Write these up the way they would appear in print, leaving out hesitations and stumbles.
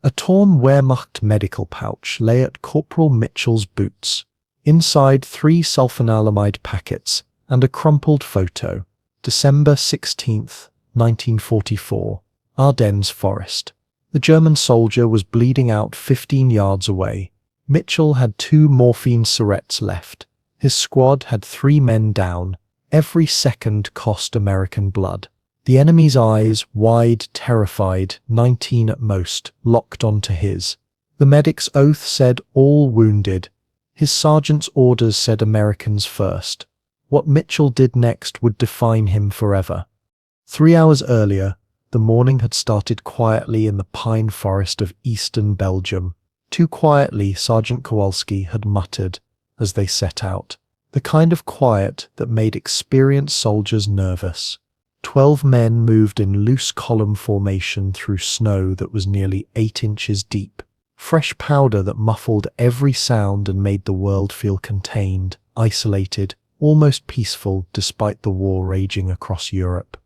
A torn Wehrmacht medical pouch lay at Corporal Mitchell's boots. Inside 3 sulfonylamide packets and a crumpled photo. December 16th, 1944. Ardennes Forest. The German soldier was bleeding out 15 yards away. Mitchell had 2 morphine syrettes left. His squad had 3 men down. Every second cost American blood. The enemy's eyes, wide, terrified, 19 at most, locked onto his. The medic's oath said all wounded. His sergeant's orders said Americans first. What Mitchell did next would define him forever. 3 hours earlier, the morning had started quietly in the pine forest of eastern Belgium. Too quietly, Sergeant Kowalski had muttered as they set out. The kind of quiet that made experienced soldiers nervous. 12 men moved in loose column formation through snow that was nearly 8 inches deep. Fresh powder that muffled every sound and made the world feel contained, isolated, almost peaceful despite the war raging across Europe.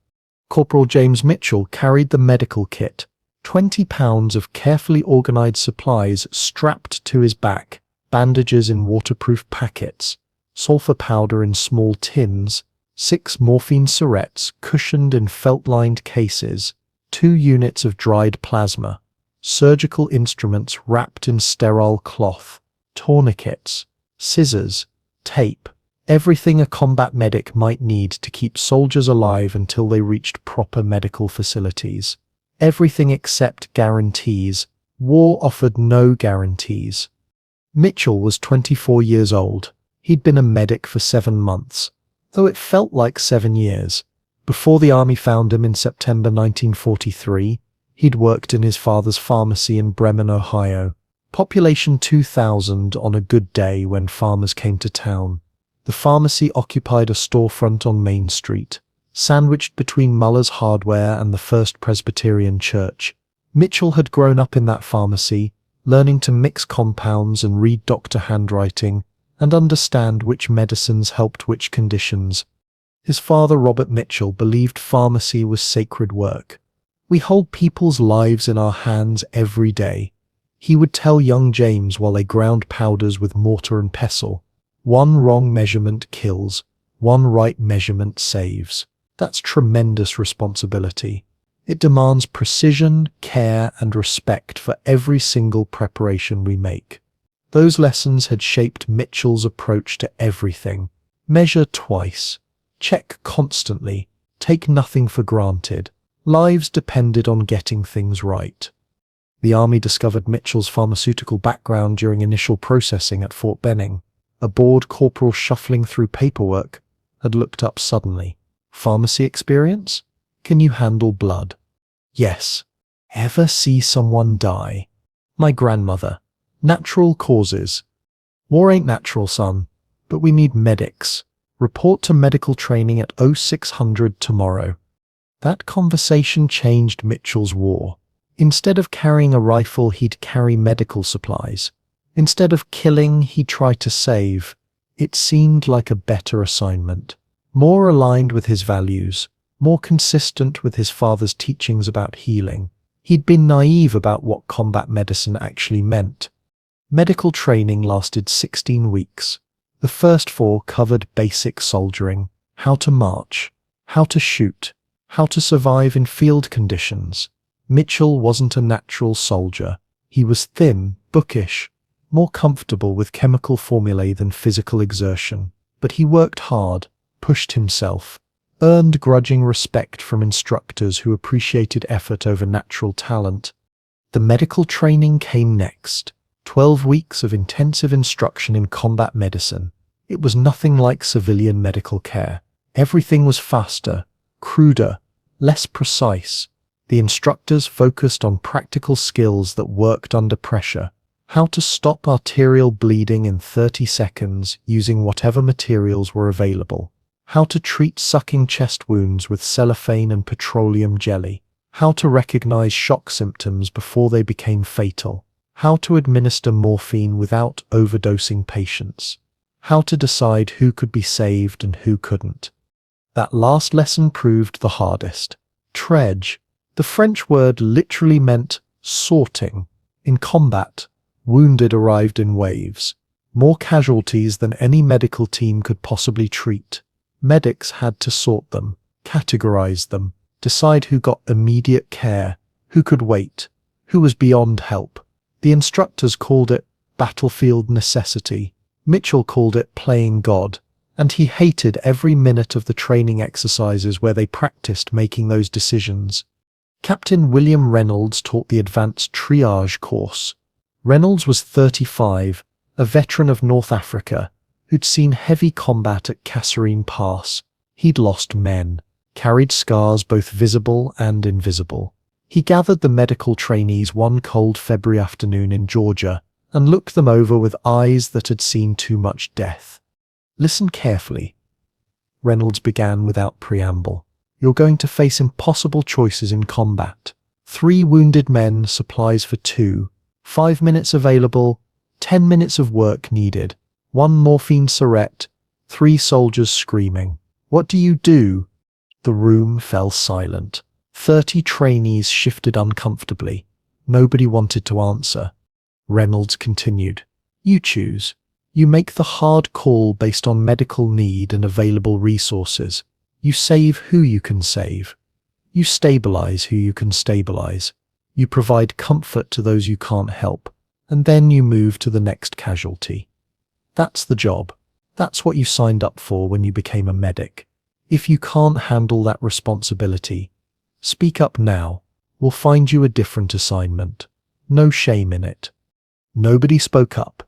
Corporal James Mitchell carried the medical kit, 20 pounds of carefully organized supplies strapped to his back, bandages in waterproof packets, sulfur powder in small tins, 6 morphine syrettes cushioned in felt-lined cases, 2 units of dried plasma, surgical instruments wrapped in sterile cloth, tourniquets, scissors, tape, everything a combat medic might need to keep soldiers alive until they reached proper medical facilities. Everything except guarantees. War offered no guarantees. Mitchell was 24 years old. He'd been a medic for 7 months, though it felt like 7 years. Before the army found him in September 1943, he'd worked in his father's pharmacy in Bremen, Ohio. Population 2,000 on a good day when farmers came to town. The pharmacy occupied a storefront on Main Street, sandwiched between Muller's Hardware and the First Presbyterian Church. Mitchell had grown up in that pharmacy, learning to mix compounds and read doctor handwriting, and understand which medicines helped which conditions. His father, Robert Mitchell, believed pharmacy was sacred work. "We hold people's lives in our hands every day," he would tell young James while they ground powders with mortar and pestle. "One wrong measurement kills, one right measurement saves." That's tremendous responsibility. It demands precision, care, and respect for every single preparation we make. Those lessons had shaped Mitchell's approach to everything. Measure twice. Check constantly. Take nothing for granted. Lives depended on getting things right. The army discovered Mitchell's pharmaceutical background during initial processing at Fort Benning. A bored corporal shuffling through paperwork had looked up suddenly. "Pharmacy experience? Can you handle blood?" "Yes." "Ever see someone die?" "My grandmother." "Natural causes." "War ain't natural, son, but we need medics. Report to medical training at 0600 tomorrow." That conversation changed Mitchell's war. Instead of carrying a rifle, he'd carry medical supplies. Instead of killing, he'd try to save. It seemed like a better assignment. More aligned with his values, more consistent with his father's teachings about healing. He'd been naive about what combat medicine actually meant. Medical training lasted 16 weeks. The first 4 covered basic soldiering, how to march, how to shoot, how to survive in field conditions. Mitchell wasn't a natural soldier. He was thin, bookish, more comfortable with chemical formulae than physical exertion. But he worked hard, pushed himself, earned grudging respect from instructors who appreciated effort over natural talent. The medical training came next. 12 weeks of intensive instruction in combat medicine. It was nothing like civilian medical care. Everything was faster, cruder, less precise. The instructors focused on practical skills that worked under pressure. How to stop arterial bleeding in 30 seconds using whatever materials were available. How to treat sucking chest wounds with cellophane and petroleum jelly. How to recognize shock symptoms before they became fatal. How to administer morphine without overdosing patients. How to decide who could be saved and who couldn't. That last lesson proved the hardest. Trege. The French word literally meant sorting. In combat, wounded arrived in waves, more casualties than any medical team could possibly treat. Medics had to sort them, categorize them, decide who got immediate care, who could wait, who was beyond help. The instructors called it battlefield necessity. Mitchell called it playing God, and he hated every minute of the training exercises where they practiced making those decisions. Captain William Reynolds taught the advanced triage course. Reynolds was 35, a veteran of North Africa, who'd seen heavy combat at Kasserine Pass. He'd lost men, carried scars both visible and invisible. He gathered the medical trainees one cold February afternoon in Georgia and looked them over with eyes that had seen too much death. "Listen carefully," Reynolds began without preamble. "You're going to face impossible choices in combat. 3 wounded men, supplies for 2, 5 minutes available, 10 minutes of work needed, 1 morphine syrette, 3 soldiers screaming. What do you do?" The room fell silent. 30 trainees shifted uncomfortably. Nobody wanted to answer. Reynolds continued. "You choose. You make the hard call based on medical need and available resources. You save who you can save. You stabilize who you can stabilize. You provide comfort to those you can't help, and then you move to the next casualty. That's the job. That's what you signed up for when you became a medic. If you can't handle that responsibility, speak up now. We'll find you a different assignment. No shame in it." Nobody spoke up.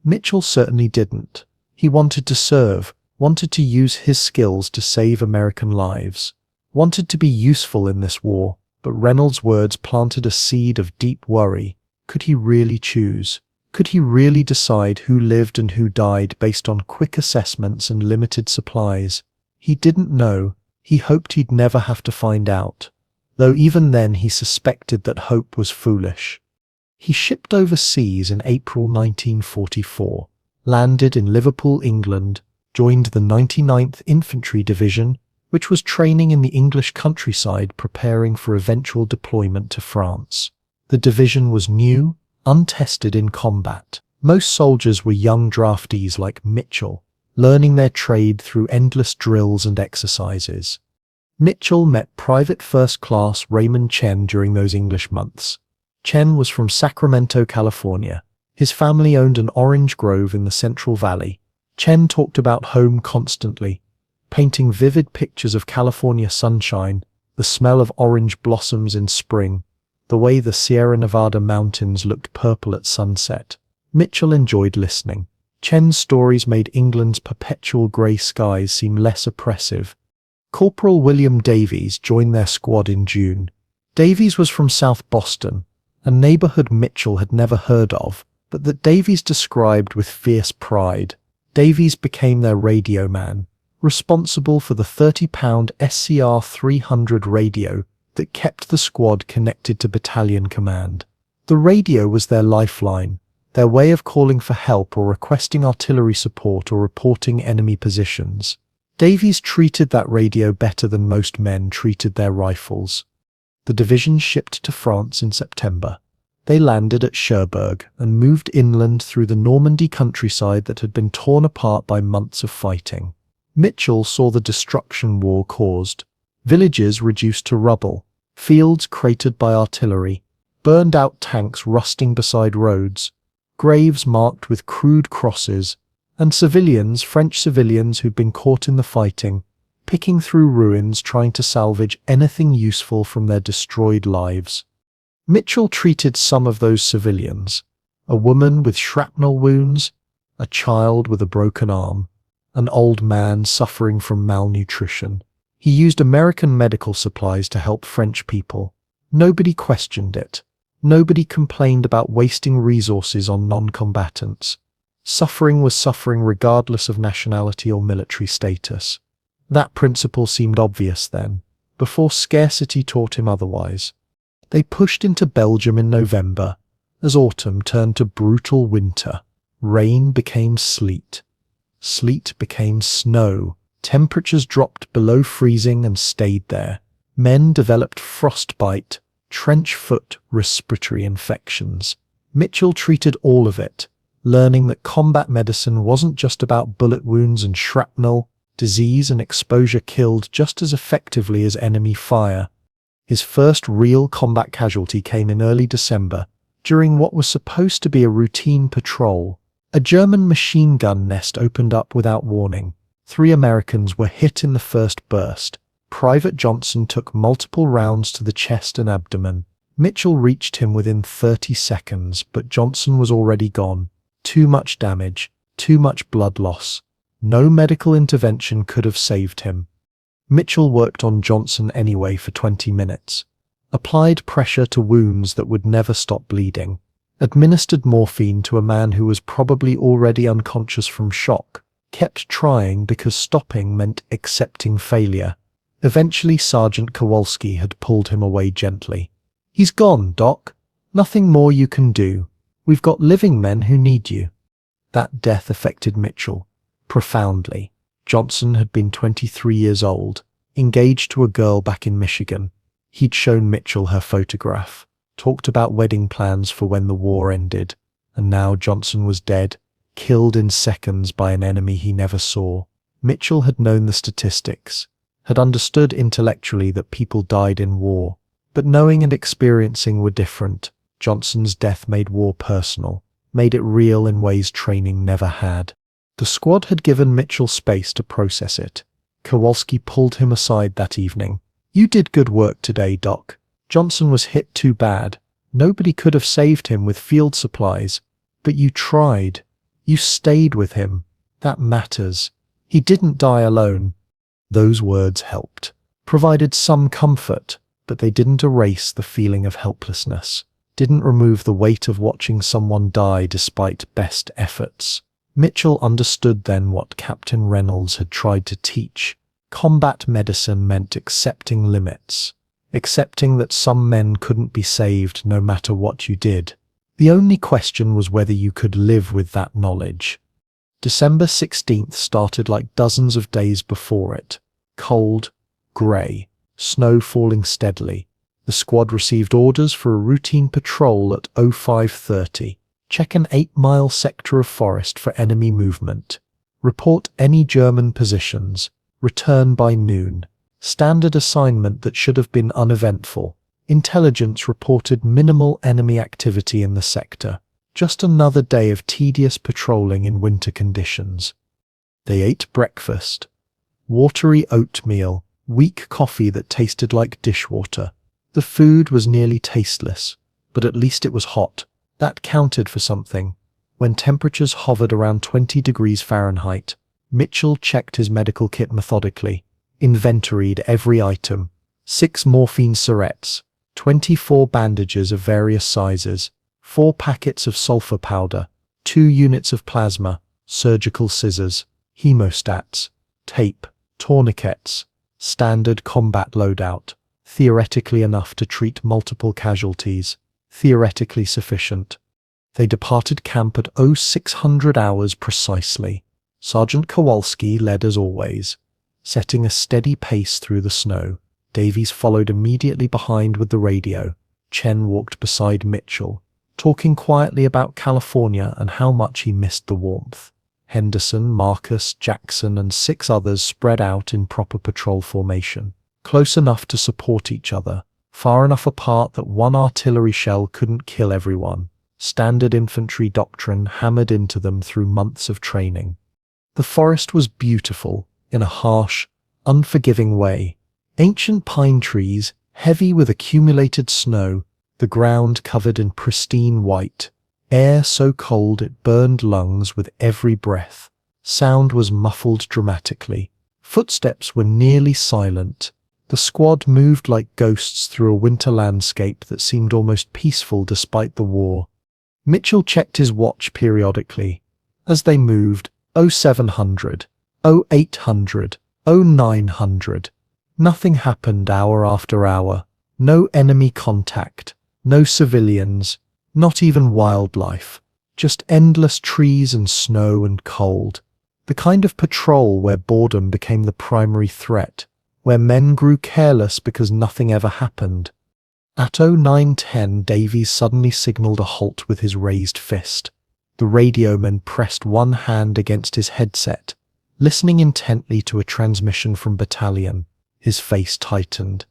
Mitchell certainly didn't. He wanted to serve, wanted to use his skills to save American lives, wanted to be useful in this war, but Reynolds' words planted a seed of deep worry. Could he really choose? Could he really decide who lived and who died based on quick assessments and limited supplies? He didn't know. He hoped he'd never have to find out, though even then he suspected that hope was foolish. He shipped overseas in April 1944, landed in Liverpool, England, joined the 99th Infantry Division, which was training in the English countryside preparing for eventual deployment to France. The division was new, untested in combat. Most soldiers were young draftees like Mitchell, learning their trade through endless drills and exercises. Mitchell met Private First Class Raymond Chen during those English months. Chen was from Sacramento, California. His family owned an orange grove in the Central Valley. Chen talked about home constantly, painting vivid pictures of California sunshine, the smell of orange blossoms in spring, the way the Sierra Nevada mountains looked purple at sunset. Mitchell enjoyed listening. Chen's stories made England's perpetual grey skies seem less oppressive. Corporal William Davies joined their squad in June. Davies was from South Boston, a neighborhood Mitchell had never heard of, but that Davies described with fierce pride. Davies became their radio man, responsible for the 30-pound SCR 300 radio that kept the squad connected to battalion command. The radio was their lifeline, their way of calling for help or requesting artillery support or reporting enemy positions. Davies treated that radio better than most men treated their rifles. The division shipped to France in September. They landed at Cherbourg and moved inland through the Normandy countryside that had been torn apart by months of fighting. Mitchell saw the destruction war caused. Villages reduced to rubble, fields cratered by artillery, burned-out tanks rusting beside roads, graves marked with crude crosses, and civilians, French civilians who'd been caught in the fighting, picking through ruins trying to salvage anything useful from their destroyed lives. Mitchell treated some of those civilians, a woman with shrapnel wounds, a child with a broken arm, an old man suffering from malnutrition. He used American medical supplies to help French people. Nobody questioned it. Nobody complained about wasting resources on non-combatants. Suffering was suffering regardless of nationality or military status. That principle seemed obvious then, before scarcity taught him otherwise. They pushed into Belgium in November, as autumn turned to brutal winter. Rain became sleet. Sleet became snow. Temperatures dropped below freezing and stayed there. Men developed frostbite, trench foot, respiratory infections. Mitchell treated all of it, learning that combat medicine wasn't just about bullet wounds and shrapnel. Disease and exposure killed just as effectively as enemy fire. His first real combat casualty came in early December, during what was supposed to be a routine patrol. A German machine gun nest opened up without warning. 3 Americans were hit in the first burst. Private Johnson took multiple rounds to the chest and abdomen. Mitchell reached him within 30 seconds, but Johnson was already gone. Too much damage, too much blood loss. No medical intervention could have saved him. Mitchell worked on Johnson anyway for 20 minutes. Applied pressure to wounds that would never stop bleeding. Administered morphine to a man who was probably already unconscious from shock. Kept trying because stopping meant accepting failure. Eventually Sergeant Kowalski had pulled him away gently. "He's gone, Doc. Nothing more you can do. We've got living men who need you." That death affected Mitchell profoundly. Johnson had been 23 years old, engaged to a girl back in Michigan. He'd shown Mitchell her photograph, talked about wedding plans for when the war ended, and now Johnson was dead, killed in seconds by an enemy he never saw. Mitchell had known the statistics, had understood intellectually that people died in war, but knowing and experiencing were different. Johnson's death made war personal, made it real in ways training never had. The squad had given Mitchell space to process it. Kowalski pulled him aside that evening. "You did good work today, Doc. Johnson was hit too bad. Nobody could have saved him with field supplies. But you tried. You stayed with him. That matters. He didn't die alone." Those words helped, provided some comfort, but they didn't erase the feeling of helplessness, didn't remove the weight of watching someone die despite best efforts. Mitchell understood then what Captain Reynolds had tried to teach. Combat medicine meant accepting limits, accepting that some men couldn't be saved no matter what you did. The only question was whether you could live with that knowledge. December 16th started like dozens of days before it. Cold, grey, snow falling steadily. The squad received orders for a routine patrol at 05:30. Check an 8-mile sector of forest for enemy movement. Report any German positions. Return by noon. Standard assignment that should have been uneventful. Intelligence reported minimal enemy activity in the sector. Just another day of tedious patrolling in winter conditions. They ate breakfast. Watery oatmeal, weak coffee that tasted like dishwater. The food was nearly tasteless, but at least it was hot. That counted for something. When temperatures hovered around 20 degrees Fahrenheit, Mitchell checked his medical kit methodically, inventoried every item. 6 morphine syrettes, 24 bandages of various sizes, 4 packets of sulfur powder, 2 units of plasma, surgical scissors, hemostats, tape, tourniquets, standard combat loadout, theoretically enough to treat multiple casualties. Theoretically sufficient. They departed camp at 0600 hours precisely. Sergeant Kowalski led as always, setting a steady pace through the snow. Davies followed immediately behind with the radio. Chen walked beside Mitchell, talking quietly about California and how much he missed the warmth. Henderson, Marcus, Jackson, and 6 others spread out in proper patrol formation, close enough to support each other, far enough apart that one artillery shell couldn't kill everyone. Standard infantry doctrine hammered into them through months of training. The forest was beautiful, in a harsh, unforgiving way. Ancient pine trees, heavy with accumulated snow, the ground covered in pristine white, air so cold it burned lungs with every breath. Sound was muffled dramatically. Footsteps were nearly silent. The squad moved like ghosts through a winter landscape that seemed almost peaceful despite the war. Mitchell checked his watch periodically. As they moved, 0700, 0800, 0900. Nothing happened hour after hour. No enemy contact, no civilians, not even wildlife. Just endless trees and snow and cold. The kind of patrol where boredom became the primary threat, where men grew careless because nothing ever happened. At 09:10, Davies suddenly signaled a halt with his raised fist. The radioman pressed one hand against his headset, listening intently to a transmission from battalion. His face tightened.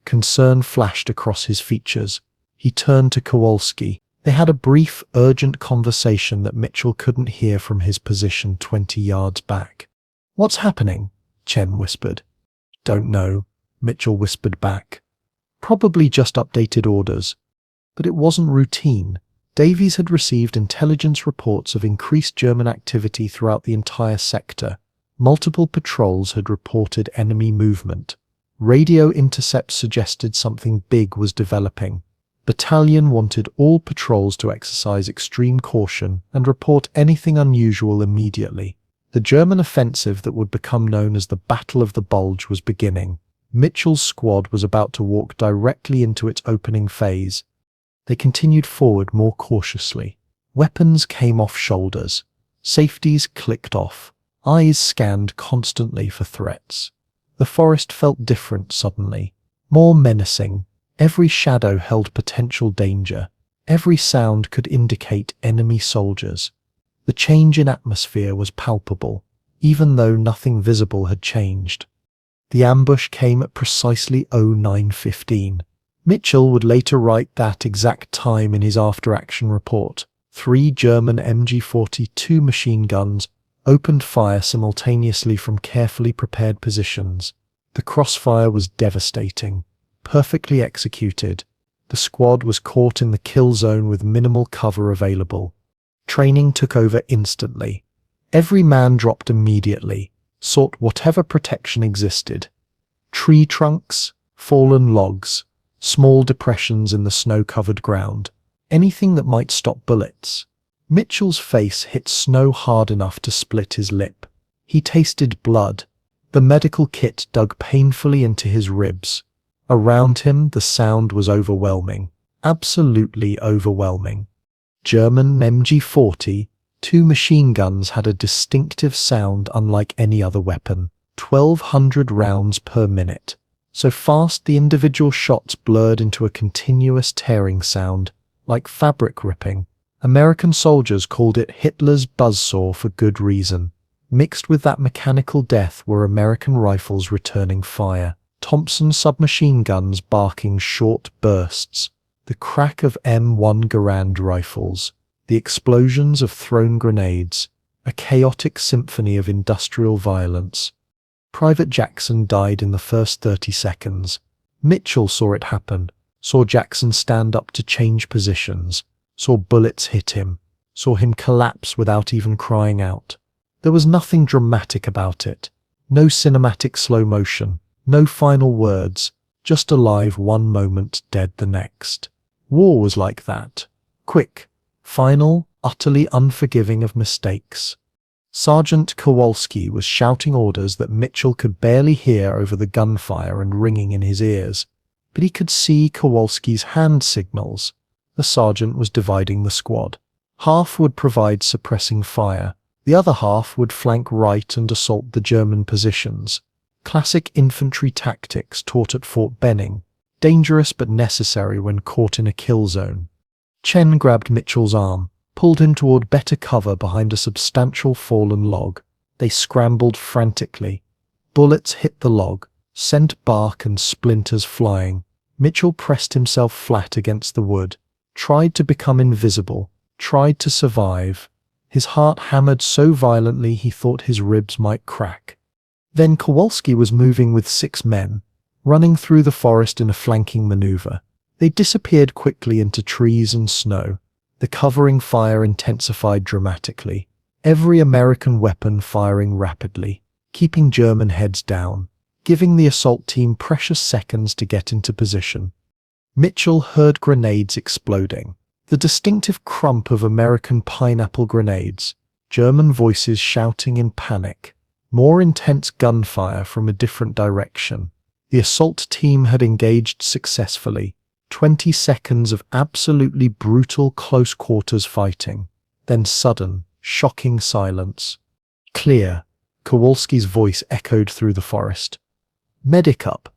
Concern flashed across his features. He turned to Kowalski. They had a brief, urgent conversation that Mitchell couldn't hear from his position 20 yards back. "What's happening?" Chen whispered. "Don't know," Mitchell whispered back. "Probably just updated orders." But it wasn't routine. Davies had received intelligence reports of increased German activity throughout the entire sector. Multiple patrols had reported enemy movement. Radio intercepts suggested something big was developing. Battalion wanted all patrols to exercise extreme caution and report anything unusual immediately. The German offensive that would become known as the Battle of the Bulge was beginning. Mitchell's squad was about to walk directly into its opening phase. They continued forward more cautiously. Weapons came off shoulders. Safeties clicked off. Eyes scanned constantly for threats. The forest felt different suddenly, more menacing. Every shadow held potential danger. Every sound could indicate enemy soldiers. The change in atmosphere was palpable, even though nothing visible had changed. The ambush came at precisely 09:15. Mitchell would later write that exact time in his after-action report. 3 German MG-42 machine guns opened fire simultaneously from carefully prepared positions. The crossfire was devastating, perfectly executed. The squad was caught in the kill zone with minimal cover available. Training took over instantly. Every man dropped immediately, sought whatever protection existed. Tree trunks, fallen logs, small depressions in the snow-covered ground, anything that might stop bullets. Mitchell's face hit snow hard enough to split his lip. He tasted blood. The medical kit dug painfully into his ribs. Around him, the sound was overwhelming, absolutely overwhelming. German MG-40, 2 machine guns had a distinctive sound unlike any other weapon, 1,200 rounds per minute. So fast the individual shots blurred into a continuous tearing sound, like fabric ripping. American soldiers called it Hitler's buzzsaw for good reason. Mixed with that mechanical death were American rifles returning fire, Thompson submachine guns barking short bursts, the crack of M1 Garand rifles, the explosions of thrown grenades, a chaotic symphony of industrial violence. Private Jackson died in the first 30 seconds. Mitchell saw it happen, saw Jackson stand up to change positions, saw bullets hit him, saw him collapse without even crying out. There was nothing dramatic about it. No cinematic slow motion, no final words, just alive one moment, dead the next. War was like that. Quick, final, utterly unforgiving of mistakes. Sergeant Kowalski was shouting orders that Mitchell could barely hear over the gunfire and ringing in his ears, but he could see Kowalski's hand signals. The sergeant was dividing the squad. Half would provide suppressing fire. The other half would flank right and assault the German positions. Classic infantry tactics taught at Fort Benning, dangerous but necessary when caught in a kill zone. Chen grabbed Mitchell's arm, pulled him toward better cover behind a substantial fallen log. They scrambled frantically. Bullets hit the log, sent bark and splinters flying. Mitchell pressed himself flat against the wood, tried to become invisible, tried to survive. His heart hammered so violently he thought his ribs might crack. Then Kowalski was moving with 6 men, running through the forest in a flanking maneuver. They disappeared quickly into trees and snow. The covering fire intensified dramatically, every American weapon firing rapidly, keeping German heads down, giving the assault team precious seconds to get into position. Mitchell heard grenades exploding, the distinctive crump of American pineapple grenades, German voices shouting in panic, more intense gunfire from a different direction. The assault team had engaged successfully. 20 seconds of absolutely brutal close-quarters fighting, then sudden, shocking silence. Clear, Kowalski's voice echoed through the forest. "Medic up."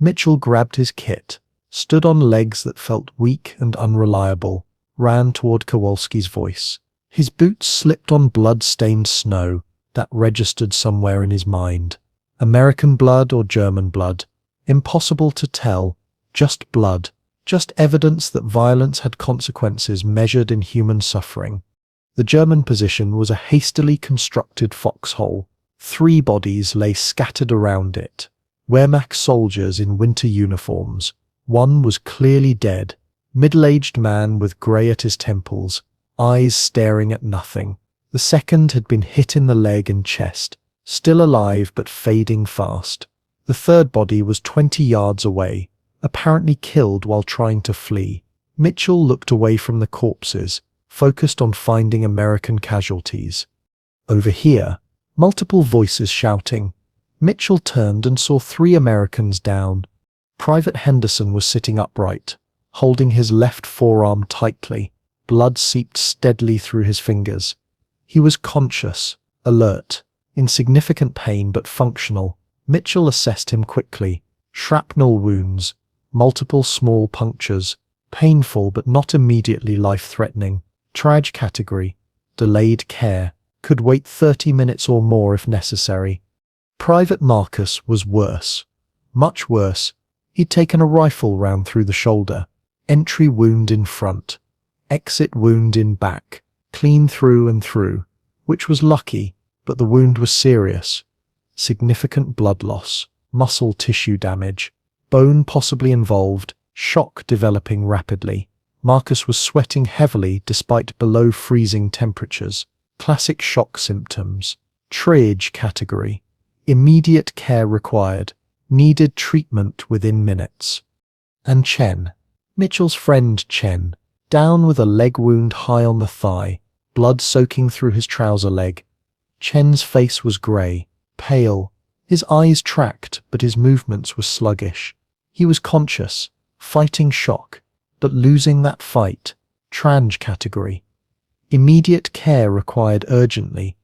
Mitchell grabbed his kit, stood on legs that felt weak and unreliable, ran toward Kowalski's voice. His boots slipped on blood-stained snow that registered somewhere in his mind. American blood or German blood? Impossible to tell. Just blood. Just evidence that violence had consequences measured in human suffering. The German position was a hastily constructed foxhole. 3 bodies lay scattered around it. Wehrmacht soldiers in winter uniforms. One was clearly dead. Middle-aged man with grey at his temples, eyes staring at nothing. The second had been hit in the leg and chest, still alive but fading fast. The third body was 20 yards away, apparently killed while trying to flee. Mitchell looked away from the corpses, focused on finding American casualties. Over here, multiple voices shouting. Mitchell turned and saw 3 Americans down. Private Henderson was sitting upright, holding his left forearm tightly. Blood seeped steadily through his fingers. He was conscious, alert, in significant pain but functional. Mitchell assessed him quickly. Shrapnel wounds, multiple small punctures, painful but not immediately life-threatening. Triage category, delayed care, could wait 30 minutes or more if necessary. Private Marcus was worse. Much worse. He'd taken a rifle round through the shoulder. Entry wound in front. Exit wound in back. Clean through and through. Which was lucky, but the wound was serious. Significant blood loss. Muscle tissue damage. Bone possibly involved. Shock developing rapidly. Marcus was sweating heavily despite below freezing temperatures. Classic shock symptoms. Triage category. Immediate care required. Needed treatment within minutes. And Chen. Mitchell's friend Chen. Down with a leg wound high on the thigh. Blood soaking through his trouser leg. Chen's face was grey, pale. His eyes tracked, but his movements were sluggish. He was conscious, fighting shock, but losing that fight. Triage category. Immediate care required urgently.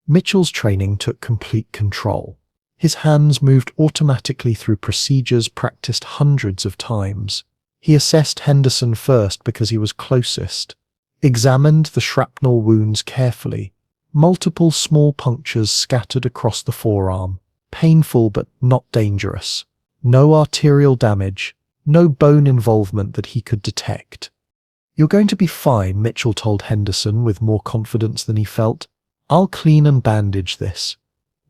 Mitchell's training took complete control. His hands moved automatically through procedures practiced hundreds of times. He assessed Henderson first because he was closest. Examined the shrapnel wounds carefully. Multiple small punctures scattered across the forearm. Painful but not dangerous. No arterial damage. No bone involvement that he could detect. "You're going to be fine," Mitchell told Henderson with more confidence than he felt. "I'll clean and bandage this.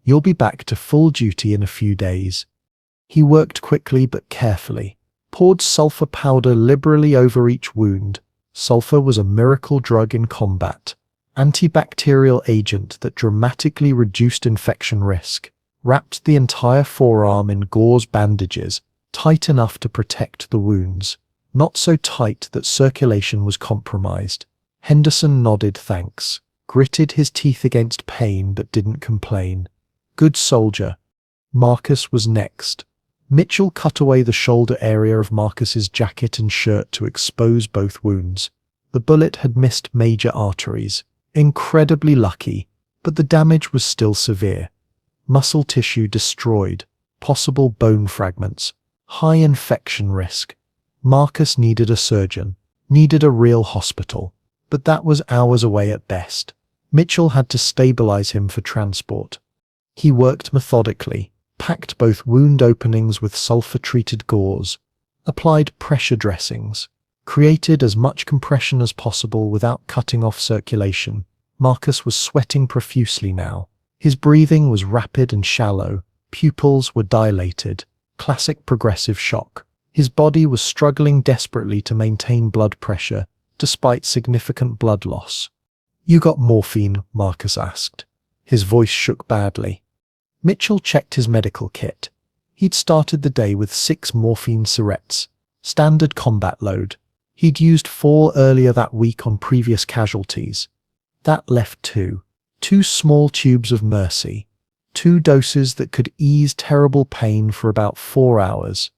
You'll be back to full duty in a few days." He worked quickly but carefully. Poured sulfur powder liberally over each wound. Sulfur was a miracle drug in combat. Antibacterial agent that dramatically reduced infection risk. Wrapped the entire forearm in gauze bandages, tight enough to protect the wounds. Not so tight that circulation was compromised. Henderson nodded thanks. Gritted his teeth against pain but didn't complain. Good soldier. Marcus was next. Mitchell cut away the shoulder area of Marcus's jacket and shirt to expose both wounds. The bullet had missed major arteries. Incredibly lucky, but the damage was still severe. Muscle tissue destroyed. Possible bone fragments. High infection risk. Marcus needed a surgeon. Needed a real hospital. But that was hours away at best. Mitchell had to stabilize him for transport. He worked methodically. Packed both wound openings with sulfur-treated gauze, applied pressure dressings, created as much compression as possible without cutting off circulation. Marcus was sweating profusely now. His breathing was rapid and shallow. Pupils were dilated. Classic progressive shock. His body was struggling desperately to maintain blood pressure, despite significant blood loss. "You got morphine?" Marcus asked. His voice shook badly. Mitchell checked his medical kit. He'd started the day with 6 morphine syrettes, standard combat load. He'd used 4 earlier that week on previous casualties. That left 2. 2 small tubes of mercy. 2 doses that could ease terrible pain for about 4 hours.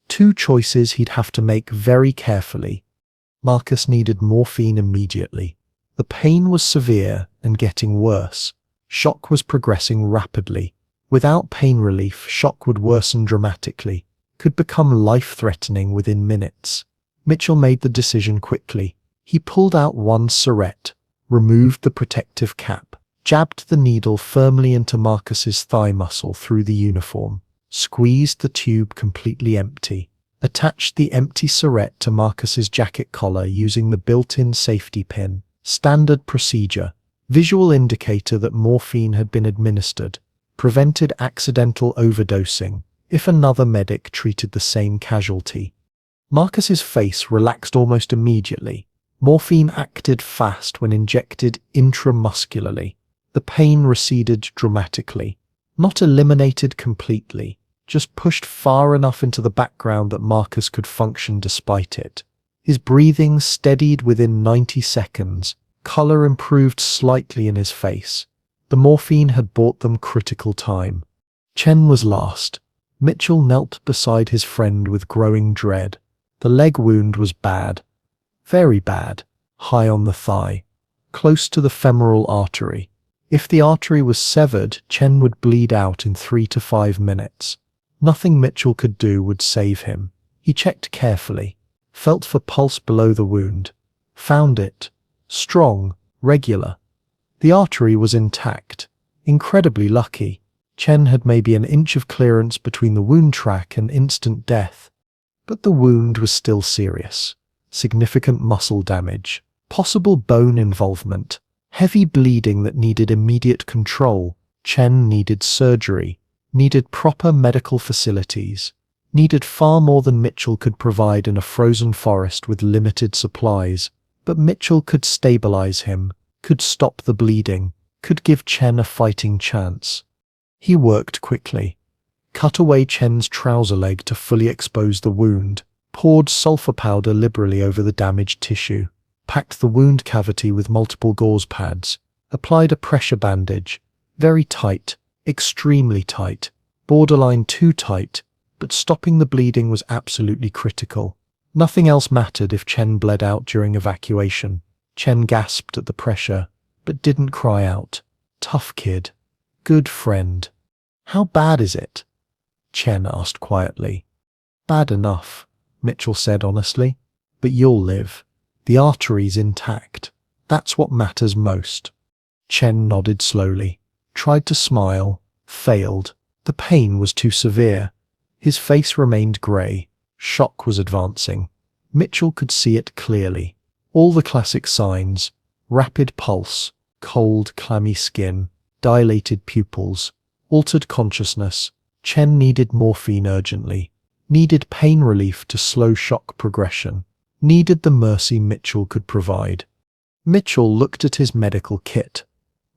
2 choices he'd have to make very carefully. Marcus needed morphine immediately. The pain was severe and getting worse. Shock was progressing rapidly. Without pain relief, shock would worsen dramatically. could become life-threatening within minutes. Mitchell made the decision quickly. He pulled out one syrette, removed the protective cap, jabbed the needle firmly into Marcus's thigh muscle through the uniform, squeezed the tube completely empty, attached the empty syrette to Marcus's jacket collar using the built-in safety pin. Standard procedure. Visual indicator that morphine had been administered. Prevented accidental overdosing if another medic treated the same casualty. Marcus's face relaxed almost immediately. Morphine acted fast when injected intramuscularly. The pain receded dramatically, not eliminated completely, just pushed far enough into the background that Marcus could function despite it. His breathing steadied within 90 seconds. Color improved slightly in his face. The morphine had bought them critical time. Chen was last. Mitchell knelt beside his friend with growing dread. The leg wound was bad. Very bad. High on the thigh. Close to the femoral artery. If the artery was severed, Chen would bleed out in 3 to 5 minutes. Nothing Mitchell could do would save him. He checked carefully. Felt for pulse below the wound. Found it. Strong, regular. The artery was intact. Incredibly lucky. Chen had maybe an inch of clearance between the wound track and instant death. But the wound was still serious. Significant muscle damage. Possible bone involvement. Heavy bleeding that needed immediate control. Chen needed surgery. Needed proper medical facilities. Needed far more than Mitchell could provide in a frozen forest with limited supplies. But Mitchell could stabilize him, could stop the bleeding, could give Chen a fighting chance. He worked quickly. Cut away Chen's trouser leg to fully expose the wound, poured sulfur powder liberally over the damaged tissue, packed the wound cavity with multiple gauze pads, applied a pressure bandage, very tight, extremely tight, borderline too tight, but stopping the bleeding was absolutely critical. Nothing else mattered if Chen bled out during evacuation. Chen gasped at the pressure, but didn't cry out. Tough kid. Good friend. How bad is it? Chen asked quietly. Bad enough, Mitchell said honestly. But you'll live. The artery's intact. That's what matters most. Chen nodded slowly. Tried to smile. Failed. The pain was too severe. His face remained grey. Shock was advancing. Mitchell could see it clearly. All the classic signs. Rapid pulse, cold, clammy skin, dilated pupils, altered consciousness. Chen needed morphine urgently. Needed pain relief to slow shock progression. Needed the mercy Mitchell could provide. Mitchell looked at his medical kit.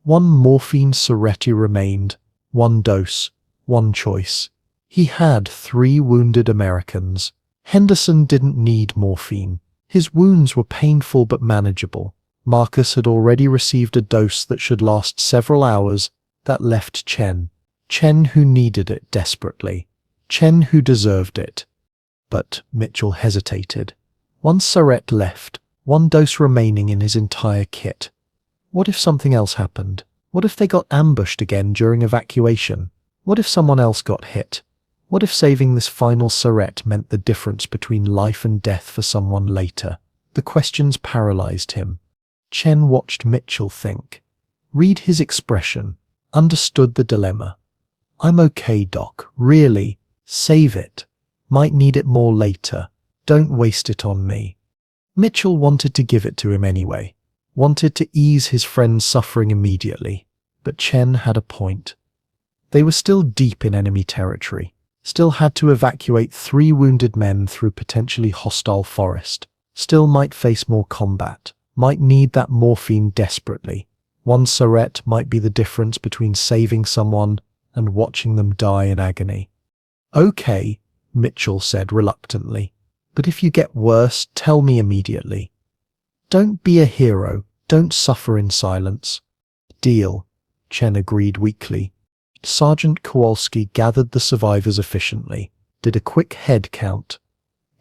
One morphine syrette remained. One dose. One choice. He had 3 wounded Americans. Henderson didn't need morphine. His wounds were painful but manageable. Marcus had already received a dose that should last several hours. That left Chen. Chen who needed it desperately. Chen who deserved it. But Mitchell hesitated. One syrette left. One dose remaining in his entire kit. What if something else happened? What if they got ambushed again during evacuation? What if someone else got hit? What if saving this final syrette meant the difference between life and death for someone later? The questions paralyzed him. Chen watched Mitchell think. Read his expression. Understood the dilemma. I'm okay, Doc. Really. Save it. Might need it more later. Don't waste it on me. Mitchell wanted to give it to him anyway. Wanted to ease his friend's suffering immediately. But Chen had a point. They were still deep in enemy territory. Still had to evacuate 3 wounded men through potentially hostile forest. Still might face more combat. Might need that morphine desperately. One syrette might be the difference between saving someone and watching them die in agony. Okay, Mitchell said reluctantly. But if you get worse, tell me immediately. Don't be a hero. Don't suffer in silence. Deal, Chen agreed weakly. Sergeant Kowalski gathered the survivors efficiently, did a quick head count.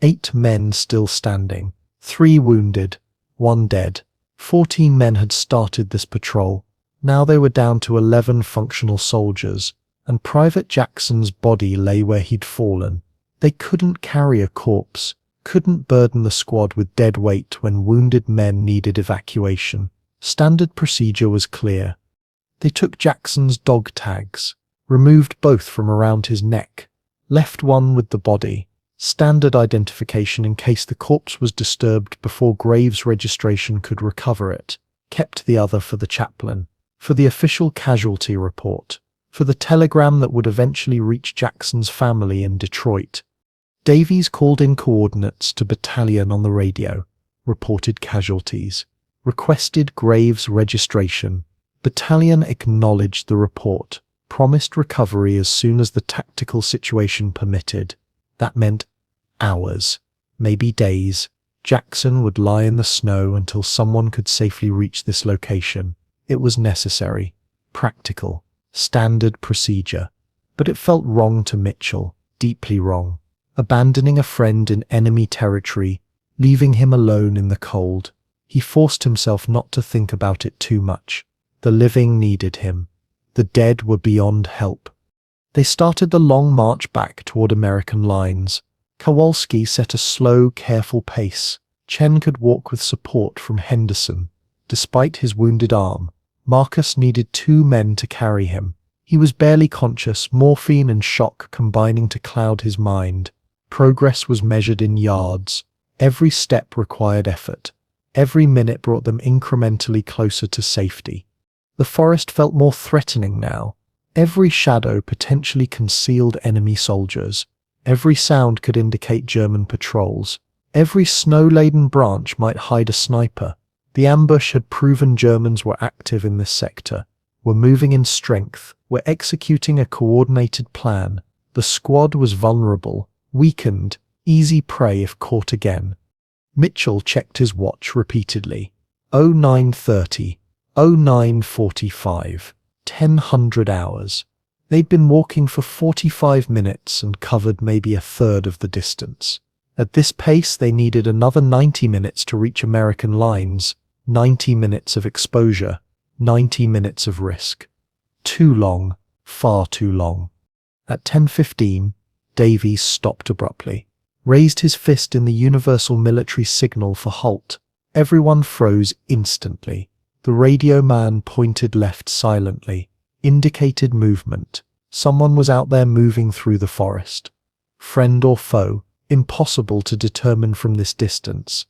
8 men still standing, 3 wounded, 1 dead. 14 men had started this patrol. Now they were down to 11 functional soldiers, and Private Jackson's body lay where he'd fallen. They couldn't carry a corpse, couldn't burden the squad with dead weight when wounded men needed evacuation. Standard procedure was clear. They took Jackson's dog tags, removed both from around his neck, left one with the body, standard identification in case the corpse was disturbed before Graves' registration could recover it, kept the other for the chaplain, for the official casualty report, for the telegram that would eventually reach Jackson's family in Detroit. Davies called in coordinates to battalion on the radio, reported casualties, requested Graves' registration. Battalion acknowledged the report, promised recovery as soon as the tactical situation permitted. That meant hours, maybe days. Jackson would lie in the snow until someone could safely reach this location. It was necessary, practical, standard procedure. But it felt wrong to Mitchell, deeply wrong. Abandoning a friend in enemy territory, leaving him alone in the cold. He forced himself not to think about it too much. The living needed him. The dead were beyond help. They started the long march back toward American lines. Kowalski set a slow, careful pace. Chen could walk with support from Henderson. Despite his wounded arm, Marcus needed 2 men to carry him. He was barely conscious, morphine and shock combining to cloud his mind. Progress was measured in yards. Every step required effort. Every minute brought them incrementally closer to safety. The forest felt more threatening now. Every shadow potentially concealed enemy soldiers. Every sound could indicate German patrols. Every snow-laden branch might hide a sniper. The ambush had proven Germans were active in this sector, were moving in strength, were executing a coordinated plan. The squad was vulnerable, weakened, easy prey if caught again. Mitchell checked his watch repeatedly. 09:30, 09:45, 1000 hours. They'd been walking for 45 minutes and covered maybe a third of the distance. At this pace, they needed another 90 minutes to reach American lines, 90 minutes of exposure, 90 minutes of risk. Too long, far too long. At 10:15, Davies stopped abruptly, raised his fist in the universal military signal for halt. Everyone froze instantly. The radio man pointed left silently, indicated movement. Someone was out there moving through the forest. Friend or foe, impossible to determine from this distance.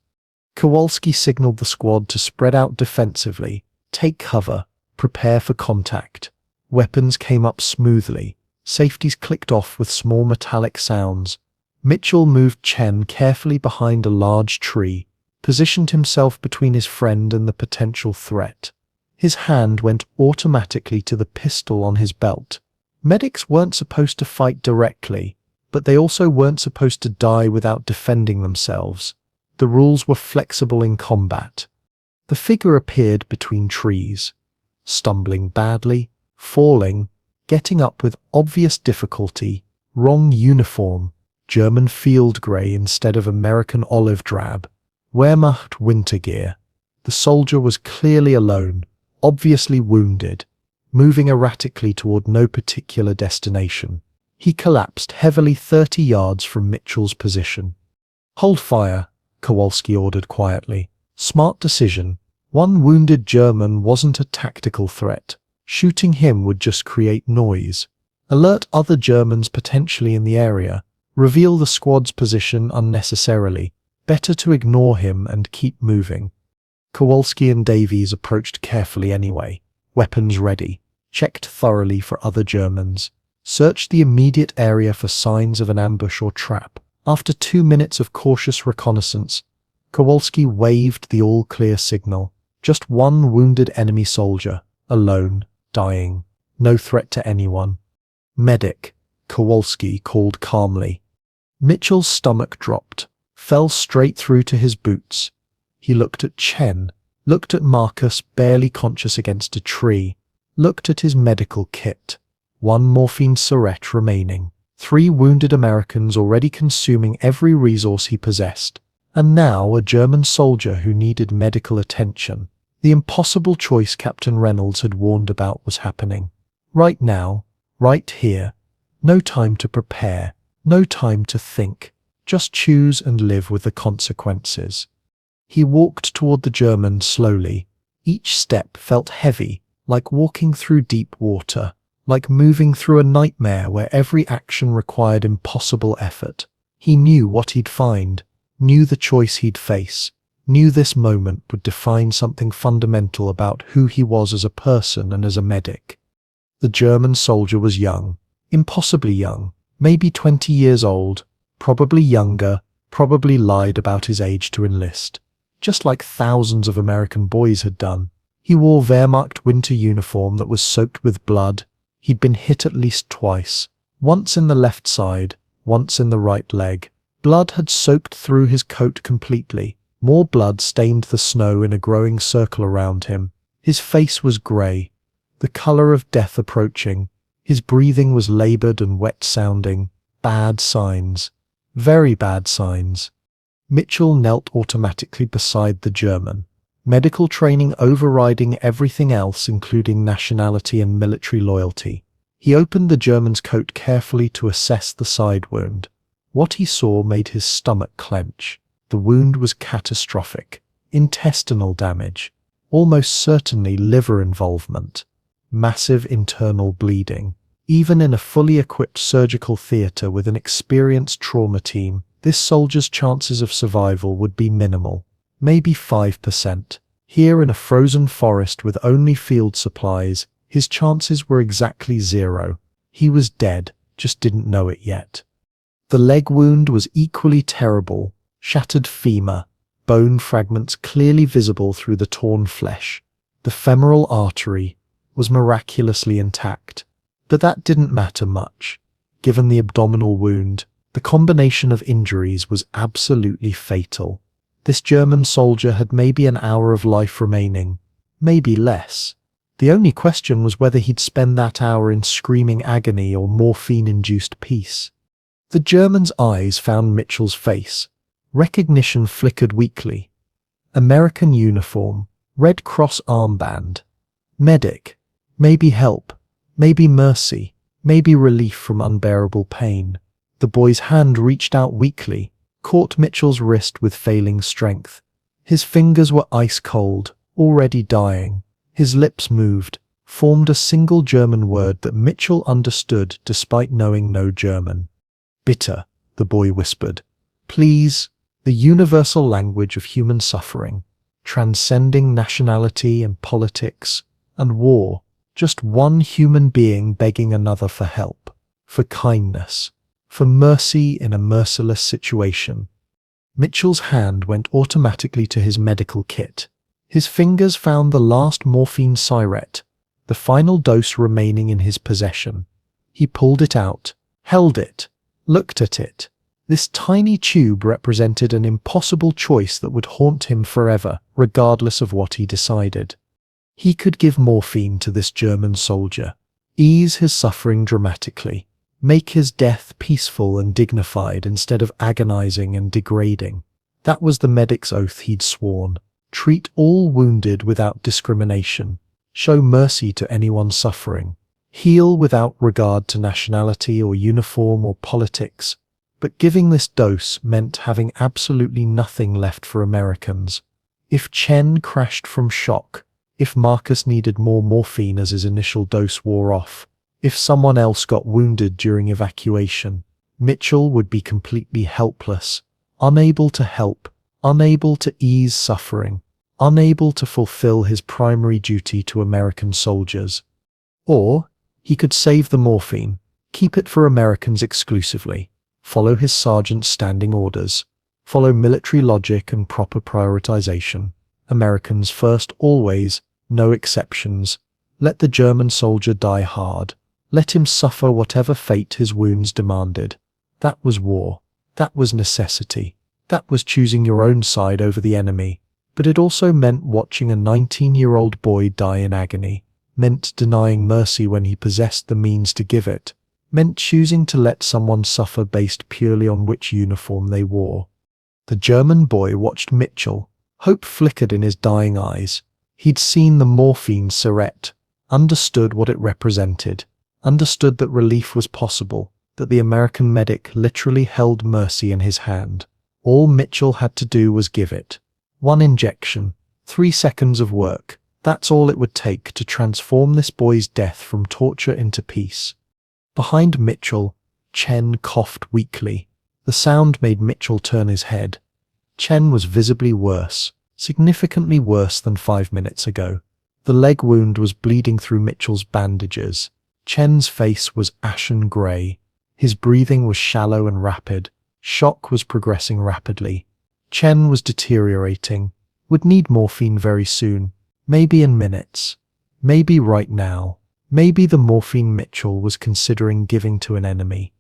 Kowalski signaled the squad to spread out defensively, take cover, prepare for contact. Weapons came up smoothly. Safeties clicked off with small metallic sounds. Mitchell moved Chen carefully behind a large tree, positioned himself between his friend and the potential threat. His hand went automatically to the pistol on his belt. Medics weren't supposed to fight directly, but they also weren't supposed to die without defending themselves. The rules were flexible in combat. The figure appeared between trees, stumbling badly, falling, getting up with obvious difficulty, wrong uniform, German field grey instead of American olive drab, Wehrmacht winter gear. The soldier was clearly alone, obviously wounded, moving erratically toward no particular destination. He collapsed heavily 30 yards from Mitchell's position. "Hold fire," Kowalski ordered quietly. Smart decision. One wounded German wasn't a tactical threat. Shooting him would just create noise. Alert other Germans potentially in the area. Reveal the squad's position unnecessarily. Better to ignore him and keep moving. Kowalski and Davies approached carefully anyway. Weapons ready. Checked thoroughly for other Germans. Searched the immediate area for signs of an ambush or trap. After 2 minutes of cautious reconnaissance, Kowalski waved the all-clear signal. Just one wounded enemy soldier, alone, dying. No threat to anyone. "Medic," Kowalski called calmly. Mitchell's stomach dropped, fell straight through to his boots. He looked at Chen, looked at Marcus barely conscious against a tree, looked at his medical kit. 1 morphine syrette remaining. 3 wounded Americans already consuming every resource he possessed. And now a German soldier who needed medical attention. The impossible choice Captain Reynolds had warned about was happening. Right now, right here. No time to prepare, No time to think. Just choose and live with the consequences. He walked toward the German slowly. Each step felt heavy, like walking through deep water, like moving through a nightmare where every action required impossible effort. He knew what he'd find, knew the choice he'd face, knew this moment would define something fundamental about who he was as a person and as a medic. The German soldier was young, impossibly young, maybe 20 years old, probably younger, probably lied about his age to enlist, just like thousands of American boys had done. He wore Wehrmacht winter uniform that was soaked with blood. He'd been hit at least twice, once in the left side, once in the right leg. Blood had soaked through his coat completely. More blood stained the snow in a growing circle around him. His face was grey, the colour of death approaching. His breathing was laboured and wet-sounding. Bad signs. Very bad signs. Mitchell knelt automatically beside the German, medical training overriding everything else, including nationality and military loyalty. He opened the German's coat carefully to assess the side wound. What he saw made his stomach clench. The wound was catastrophic. Intestinal damage. Almost certainly liver involvement. Massive internal bleeding. Even in a fully equipped surgical theatre with an experienced trauma team, this soldier's chances of survival would be minimal. Maybe 5%. Here in a frozen forest with only field supplies, his chances were exactly 0. He was dead, just didn't know it yet. The leg wound was equally terrible. Shattered femur, bone fragments clearly visible through the torn flesh. The femoral artery was miraculously intact. But that didn't matter much. Given the abdominal wound, the combination of injuries was absolutely fatal. This German soldier had maybe an hour of life remaining, maybe less. The only question was whether he'd spend that hour in screaming agony or morphine-induced peace. The German's eyes found Mitchell's face. Recognition flickered weakly. American uniform, Red Cross armband. Medic. Maybe help. Maybe mercy. Maybe relief from unbearable pain. The boy's hand reached out weakly, caught Mitchell's wrist with failing strength. His fingers were ice cold, already dying. His lips moved, formed a single German word that Mitchell understood despite knowing no German. Bitter, the boy whispered. Please, the universal language of human suffering, transcending nationality and politics and war. Just one human being begging another for help, for kindness, for mercy in a merciless situation. Mitchell's hand went automatically to his medical kit. His fingers found the last morphine syrette, the final dose remaining in his possession. He pulled it out, held it, looked at it. This tiny tube represented an impossible choice that would haunt him forever, regardless of what he decided. He could give morphine to this German soldier, ease his suffering dramatically, make his death peaceful and dignified instead of agonizing and degrading. That was the medic's oath he'd sworn. Treat all wounded without discrimination. Show mercy to anyone suffering. Heal without regard to nationality or uniform or politics. But giving this dose meant having absolutely nothing left for Americans. If Chen crashed from shock, if Marcus needed more morphine as his initial dose wore off, if someone else got wounded during evacuation, Mitchell would be completely helpless, unable to help, unable to ease suffering, unable to fulfill his primary duty to American soldiers. Or he could save the morphine, keep it for Americans exclusively, follow his sergeant's standing orders, follow military logic and proper prioritization. Americans first always, no exceptions. Let the German soldier die hard. Let him suffer whatever fate his wounds demanded. That was war. That was necessity. That was choosing your own side over the enemy. But it also meant watching a 19-year-old boy die in agony, meant denying mercy when he possessed the means to give it, meant choosing to let someone suffer based purely on which uniform they wore. The German boy watched Mitchell. Hope flickered in his dying eyes. He'd seen the morphine syrette, understood what it represented, understood that relief was possible, that the American medic literally held mercy in his hand. All Mitchell had to do was give it. 1 injection, 3 seconds of work. That's all it would take to transform this boy's death from torture into peace. Behind Mitchell, Chen coughed weakly. The sound made Mitchell turn his head. Chen was visibly worse, significantly worse than 5 minutes ago. The leg wound was bleeding through Mitchell's bandages. Chen's face was ashen grey. His breathing was shallow and rapid. Shock was progressing rapidly. Chen was deteriorating. Would need morphine very soon. Maybe in minutes. Maybe right now. Maybe the morphine Mitchell was considering giving to an enemy.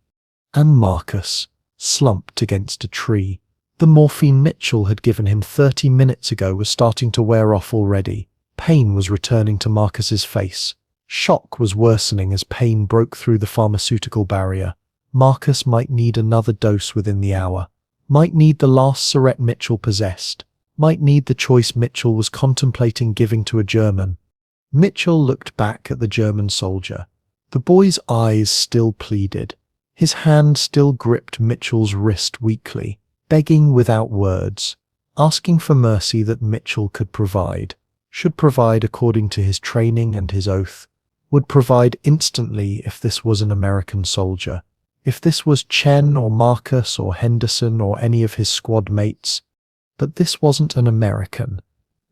And Marcus, slumped against a tree. The morphine Mitchell had given him 30 minutes ago was starting to wear off already. Pain was returning to Marcus's face. Shock was worsening as pain broke through the pharmaceutical barrier. Marcus might need another dose within the hour. Might need the last syrette Mitchell possessed. Might need the choice Mitchell was contemplating giving to a German. Mitchell looked back at the German soldier. The boy's eyes still pleaded. His hand still gripped Mitchell's wrist weakly, begging without words, asking for mercy that Mitchell could provide, should provide according to his training and his oath, would provide instantly if this was an American soldier. If this was Chen or Marcus or Henderson or any of his squad mates. But this wasn't an American.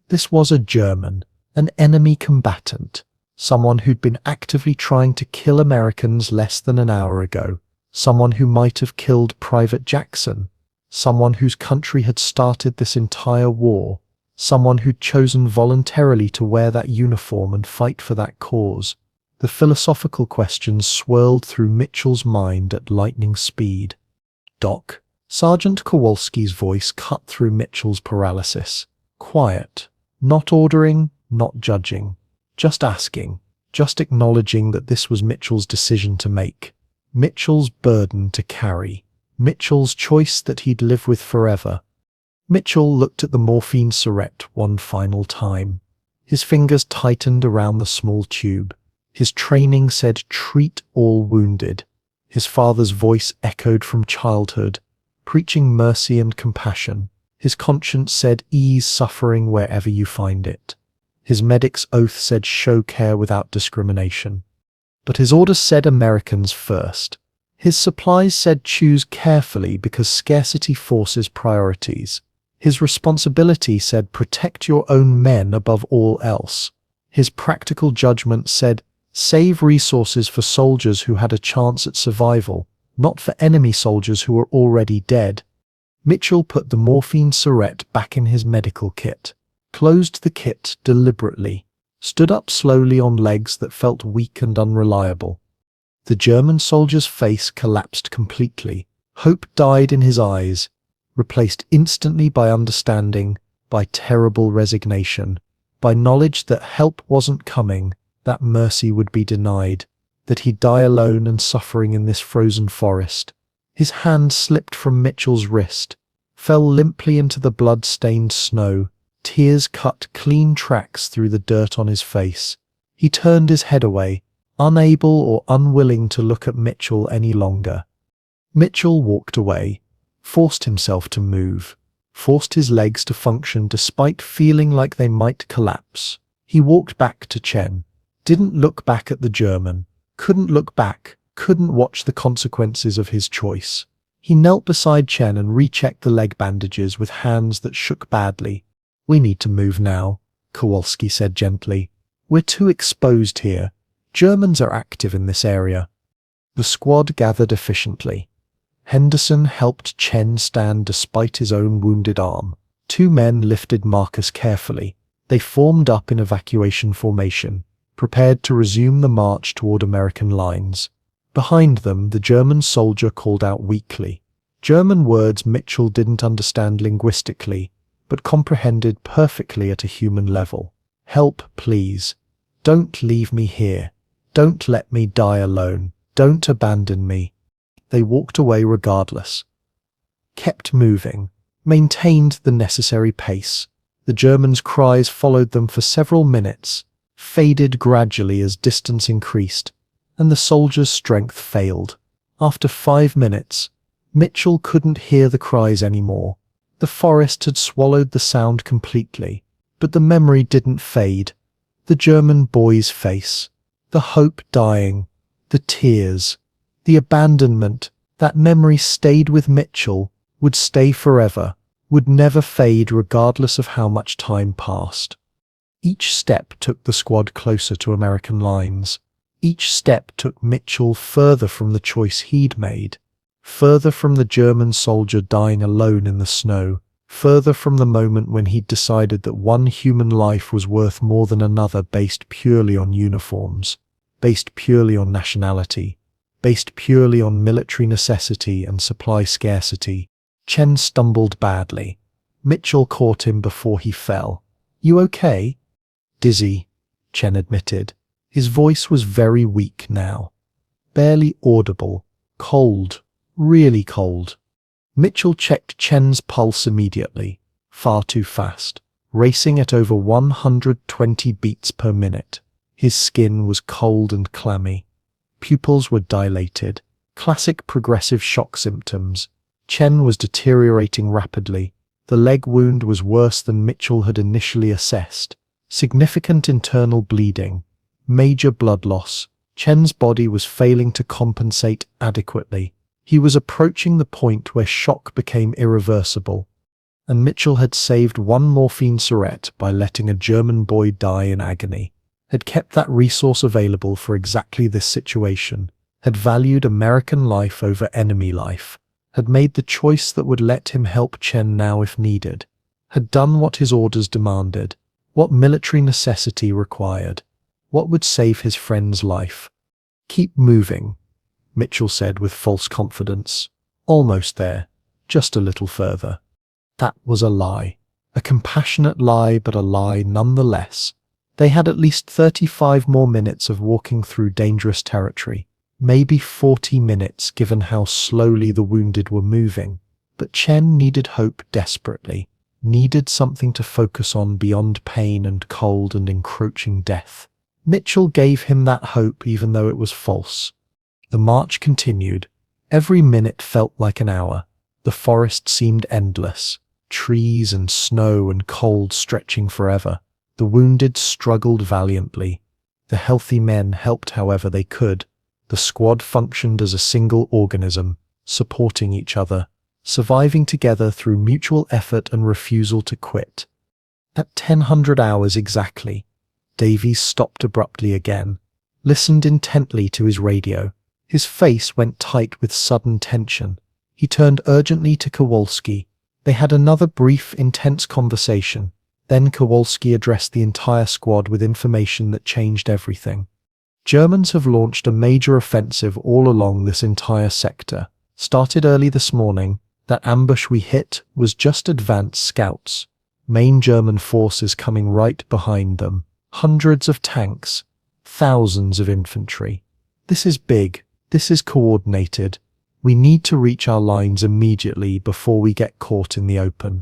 This was a German, an enemy combatant, someone who'd been actively trying to kill Americans less than an hour ago, someone who might have killed Private Jackson, someone whose country had started this entire war, someone who'd chosen voluntarily to wear that uniform and fight for that cause. The philosophical questions swirled through Mitchell's mind at lightning speed. "Doc," Sergeant Kowalski's voice cut through Mitchell's paralysis. Quiet. Not ordering, not judging. Just asking. Just acknowledging that this was Mitchell's decision to make. Mitchell's burden to carry. Mitchell's choice that he'd live with forever. Mitchell looked at the morphine syrette one final time. His fingers tightened around the small tube. His training said treat all wounded. His father's voice echoed from childhood, preaching mercy and compassion. His conscience said ease suffering wherever you find it. His medic's oath said show care without discrimination. But his orders said Americans first. His supplies said choose carefully because scarcity forces priorities. His responsibility said protect your own men above all else. His practical judgment said save resources for soldiers who had a chance at survival, not for enemy soldiers who were already dead. Mitchell put the morphine syrette back in his medical kit, closed the kit deliberately, stood up slowly on legs that felt weak and unreliable. The German soldier's face collapsed completely. Hope died in his eyes, replaced instantly by understanding, by terrible resignation, by knowledge that help wasn't coming, that mercy would be denied, that he'd die alone and suffering in this frozen forest. His hand slipped from Mitchell's wrist, fell limply into the blood-stained snow. Tears cut clean tracks through the dirt on his face. He turned his head away, unable or unwilling to look at Mitchell any longer. Mitchell walked away, forced himself to move, forced his legs to function despite feeling like they might collapse. He walked back to Chen, didn't look back at the German, couldn't look back, couldn't watch the consequences of his choice. He knelt beside Chen and rechecked the leg bandages with hands that shook badly. "We need to move now," Kowalski said gently. "We're too exposed here. Germans are active in this area." The squad gathered efficiently. Henderson helped Chen stand despite his own wounded arm. 2 men lifted Marcus carefully. They formed up in evacuation formation, prepared to resume the march toward American lines. Behind them, the German soldier called out weakly. German words Mitchell didn't understand linguistically, but comprehended perfectly at a human level. "Help, please. Don't leave me here. Don't let me die alone. Don't abandon me." They walked away regardless. Kept moving, maintained the necessary pace. The Germans' cries followed them for several minutes, faded gradually as distance increased, and the soldiers' strength failed. After 5 minutes, Mitchell couldn't hear the cries anymore. The forest had swallowed the sound completely, but the memory didn't fade. The German boy's face, the hope dying, the tears, the abandonment, that memory stayed with Mitchell, would stay forever, would never fade regardless of how much time passed. Each step took the squad closer to American lines. Each step took Mitchell further from the choice he'd made, further from the German soldier dying alone in the snow, further from the moment when he'd decided that one human life was worth more than another based purely on uniforms, based purely on nationality, based purely on military necessity and supply scarcity. Chen stumbled badly. Mitchell caught him before he fell. "You okay?" "Dizzy," Chen admitted. His voice was very weak now. Barely audible. Cold. Really cold. Mitchell checked Chen's pulse immediately. Far too fast. Racing at over 120 beats per minute. His skin was cold and clammy. Pupils were dilated. Classic progressive shock symptoms. Chen was deteriorating rapidly. The leg wound was worse than Mitchell had initially assessed. Significant internal bleeding. Major blood loss. Chen's body was failing to compensate adequately. He was approaching the point where shock became irreversible. And Mitchell had saved one morphine syrette by letting a German boy die in agony. Had kept that resource available for exactly this situation. Had valued American life over enemy life. Had made the choice that would let him help Chen now if needed. Had done what his orders demanded. What military necessity required. What would save his friend's life? "Keep moving," Mitchell said with false confidence. "Almost there. Just a little further." That was a lie. A compassionate lie, but a lie nonetheless. They had at least 35 more minutes of walking through dangerous territory. Maybe 40 minutes given how slowly the wounded were moving. But Chen needed hope desperately. Needed something to focus on beyond pain and cold and encroaching death. Mitchell gave him that hope even though it was false. The march continued. Every minute felt like an hour. The forest seemed endless. Trees and snow and cold stretching forever. The wounded struggled valiantly. The healthy men helped however they could. The squad functioned as a single organism, supporting each other, surviving together through mutual effort and refusal to quit. At 1000 hours exactly, Davies stopped abruptly again, listened intently to his radio. His face went tight with sudden tension. He turned urgently to Kowalski. They had another brief, intense conversation. Then Kowalski addressed the entire squad with information that changed everything. "Germans have launched a major offensive all along this entire sector. Started early this morning. That ambush we hit was just advance scouts. Main German forces coming right behind them. Hundreds of tanks. Thousands of infantry. This is big. This is coordinated. We need to reach our lines immediately before we get caught in the open."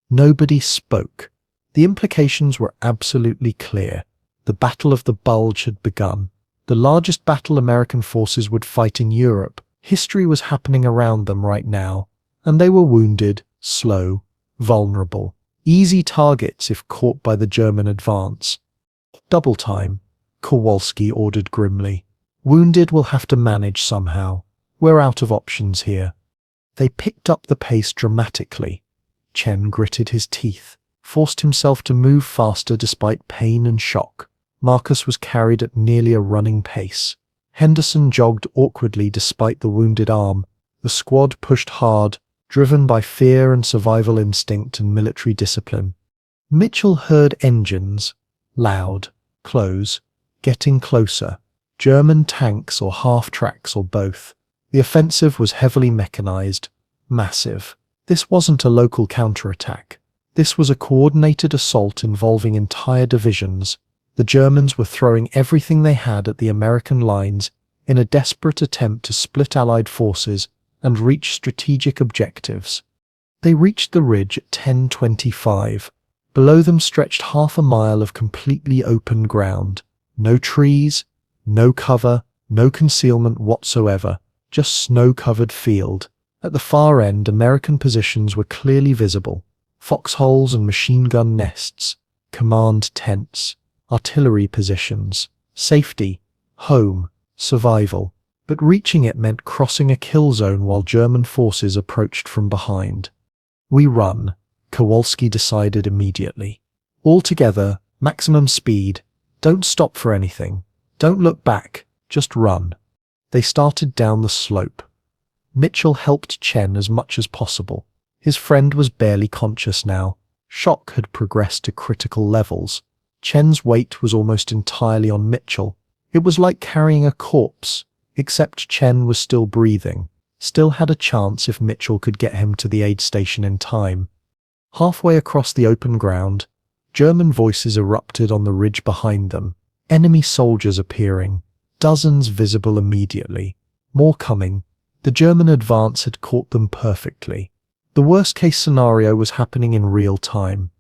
Nobody spoke. The implications were absolutely clear. The Battle of the Bulge had begun. The largest battle American forces would fight in Europe. History was happening around them right now, and they were wounded, slow, vulnerable. Easy targets if caught by the German advance. "Double time," Kowalski ordered grimly. "Wounded will have to manage somehow. We're out of options here." They picked up the pace dramatically. Chen gritted his teeth, forced himself to move faster despite pain and shock. Marcus was carried at nearly a running pace. Henderson jogged awkwardly despite the wounded arm. The squad pushed hard, driven by fear and survival instinct and military discipline. Mitchell heard engines, loud, close, getting closer. German tanks or half-tracks or both. The offensive was heavily mechanized, massive. This wasn't a local counterattack. This was a coordinated assault involving entire divisions. The Germans were throwing everything they had at the American lines in a desperate attempt to split Allied forces and reach strategic objectives. They reached the ridge at 10:25. Below them stretched half a mile of completely open ground. No trees, no cover, no concealment whatsoever. just snow-covered field. At the far end, American positions were clearly visible. Foxholes and machine gun nests, command tents, artillery positions, safety, home, survival. But reaching it meant crossing a kill zone while German forces approached from behind. We run, Kowalski decided immediately. All together, maximum speed. Don't stop for anything. Don't look back, just run. They started down the slope. Mitchell helped Chen as much as possible. His friend was barely conscious now. Shock had progressed to critical levels. Chen's weight was almost entirely on Mitchell. It was like carrying a corpse, except Chen was still breathing, still had a chance if Mitchell could get him to the aid station in time. Halfway across the open ground, German voices erupted on the ridge behind them. Enemy soldiers appearing, dozens visible immediately. More coming. The German advance had caught them perfectly. The worst-case scenario was happening in real time.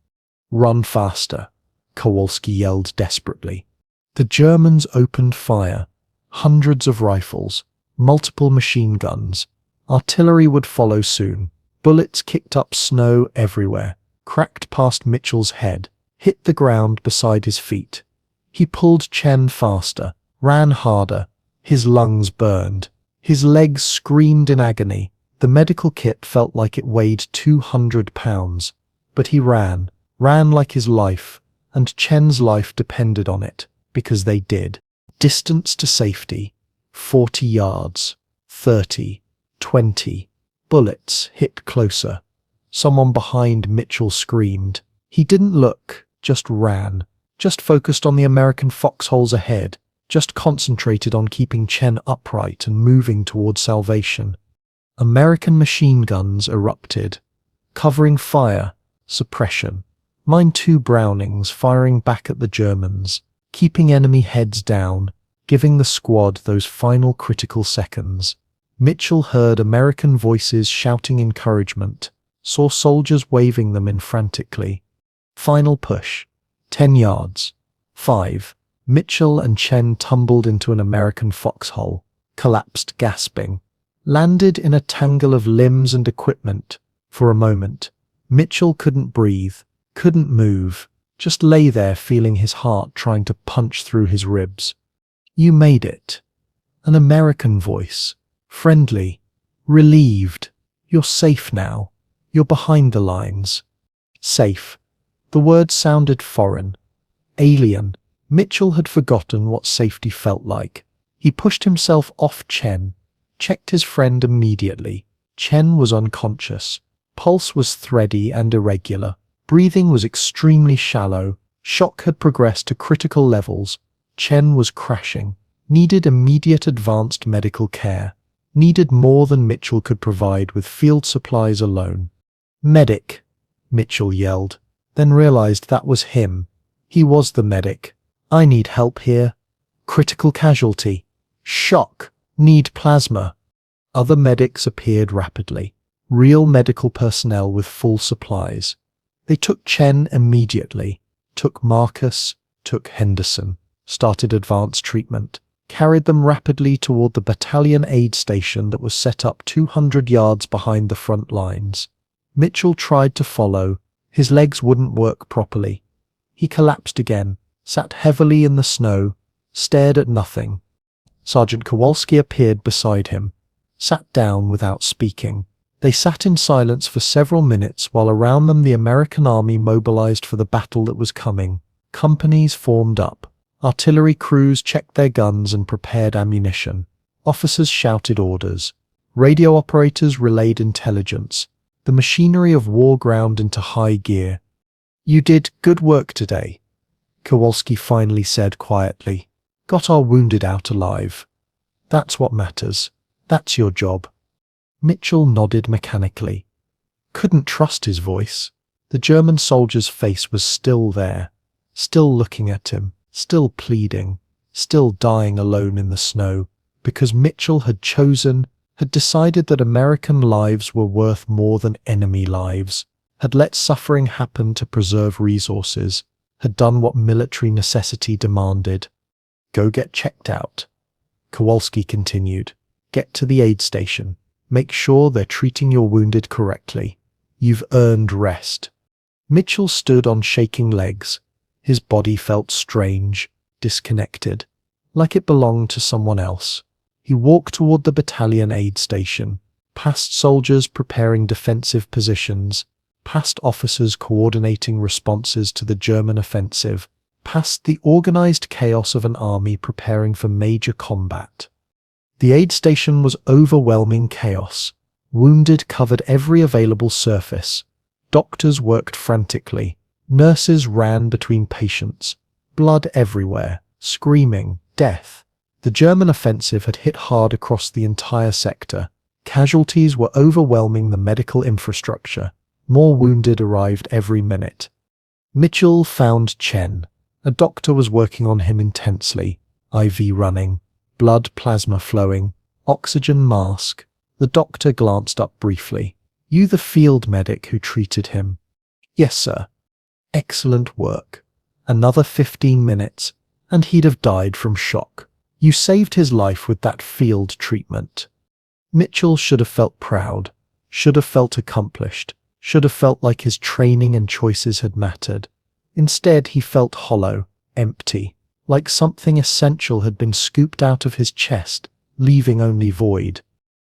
"Run faster," Kowalski yelled desperately. The Germans opened fire. Hundreds of rifles, multiple machine guns. Artillery would follow soon. Bullets kicked up snow everywhere, cracked past Mitchell's head, hit the ground beside his feet. He pulled Chen faster, ran harder. His lungs burned. His legs screamed in agony. The medical kit felt like it weighed 200 pounds. But he ran like his life, and Chen's life depended on it, because they did. Distance to safety, 40 yards, 30, 20. Bullets hit closer. Someone behind Mitchell screamed. He didn't look, just ran, just focused on the American foxholes ahead, just concentrated on keeping Chen upright and moving toward salvation. American machine guns erupted, covering fire, suppression. Mine 2 Brownings firing back at the Germans, keeping enemy heads down, giving the squad those final critical seconds. Mitchell heard American voices shouting encouragement, saw soldiers waving them in frantically. Final push. 10 yards. 5. Mitchell and Chen tumbled into an American foxhole, collapsed gasping, landed in a tangle of limbs and equipment. For a moment, Mitchell couldn't breathe, couldn't move, just lay there feeling his heart trying to punch through his ribs. "You made it." An American voice, friendly, relieved. "You're safe now. You're behind the lines." Safe. The word sounded foreign, alien. Mitchell had forgotten what safety felt like. He pushed himself off Chen, checked his friend immediately. Chen was unconscious. Pulse was thready and irregular. Breathing was extremely shallow. Shock had progressed to critical levels. Chen was crashing. Needed immediate advanced medical care. Needed more than Mitchell could provide with field supplies alone. "Medic," Mitchell yelled, then realized that was him. He was the medic. "I need help here. Critical casualty. Shock. Need plasma." Other medics appeared rapidly. Real medical personnel with full supplies. They took Chen immediately, took Marcus, took Henderson, started advanced treatment, carried them rapidly toward the battalion aid station that was set up 200 yards behind the front lines. Mitchell tried to follow. His legs wouldn't work properly. He collapsed again, sat heavily in the snow, stared at nothing. Sergeant Kowalski appeared beside him, sat down without speaking. They sat in silence for several minutes while around them the American army mobilized for the battle that was coming. Companies formed up. Artillery crews checked their guns and prepared ammunition. Officers shouted orders. Radio operators relayed intelligence. The machinery of war ground into high gear. "You did good work today," Kowalski finally said quietly. "Got our wounded out alive. That's what matters. That's your job." Mitchell nodded mechanically. Couldn't trust his voice. The German soldier's face was still there, still looking at him, still pleading, still dying alone in the snow, because Mitchell had decided that American lives were worth more than enemy lives, had let suffering happen to preserve resources, had done what military necessity demanded. "Go get checked out," Kowalski continued. Get to the aid station. Make sure they're treating your wounded correctly. You've earned rest." Mitchell stood on shaking legs. His body felt strange, disconnected, like it belonged to someone else. He walked toward the battalion aid station, past soldiers preparing defensive positions, past officers coordinating responses to the German offensive, past the organized chaos of an army preparing for major combat. The aid station was overwhelming chaos. Wounded covered every available surface. Doctors worked frantically. Nurses ran between patients. Blood everywhere. Screaming. Death. The German offensive had hit hard across the entire sector. Casualties were overwhelming the medical infrastructure. More wounded arrived every minute. Mitchell found Chen. A doctor was working on him intensely. IV running. Blood plasma flowing. Oxygen mask. The doctor glanced up briefly. "You the field medic who treated him?" "Yes, sir." "Excellent work." Another 15 minutes, and he'd have died from shock. "You saved his life with that field treatment." Mitchell should have felt proud, should have felt accomplished, should have felt like his training and choices had mattered. Instead, he felt hollow, empty, like something essential had been scooped out of his chest, leaving only void.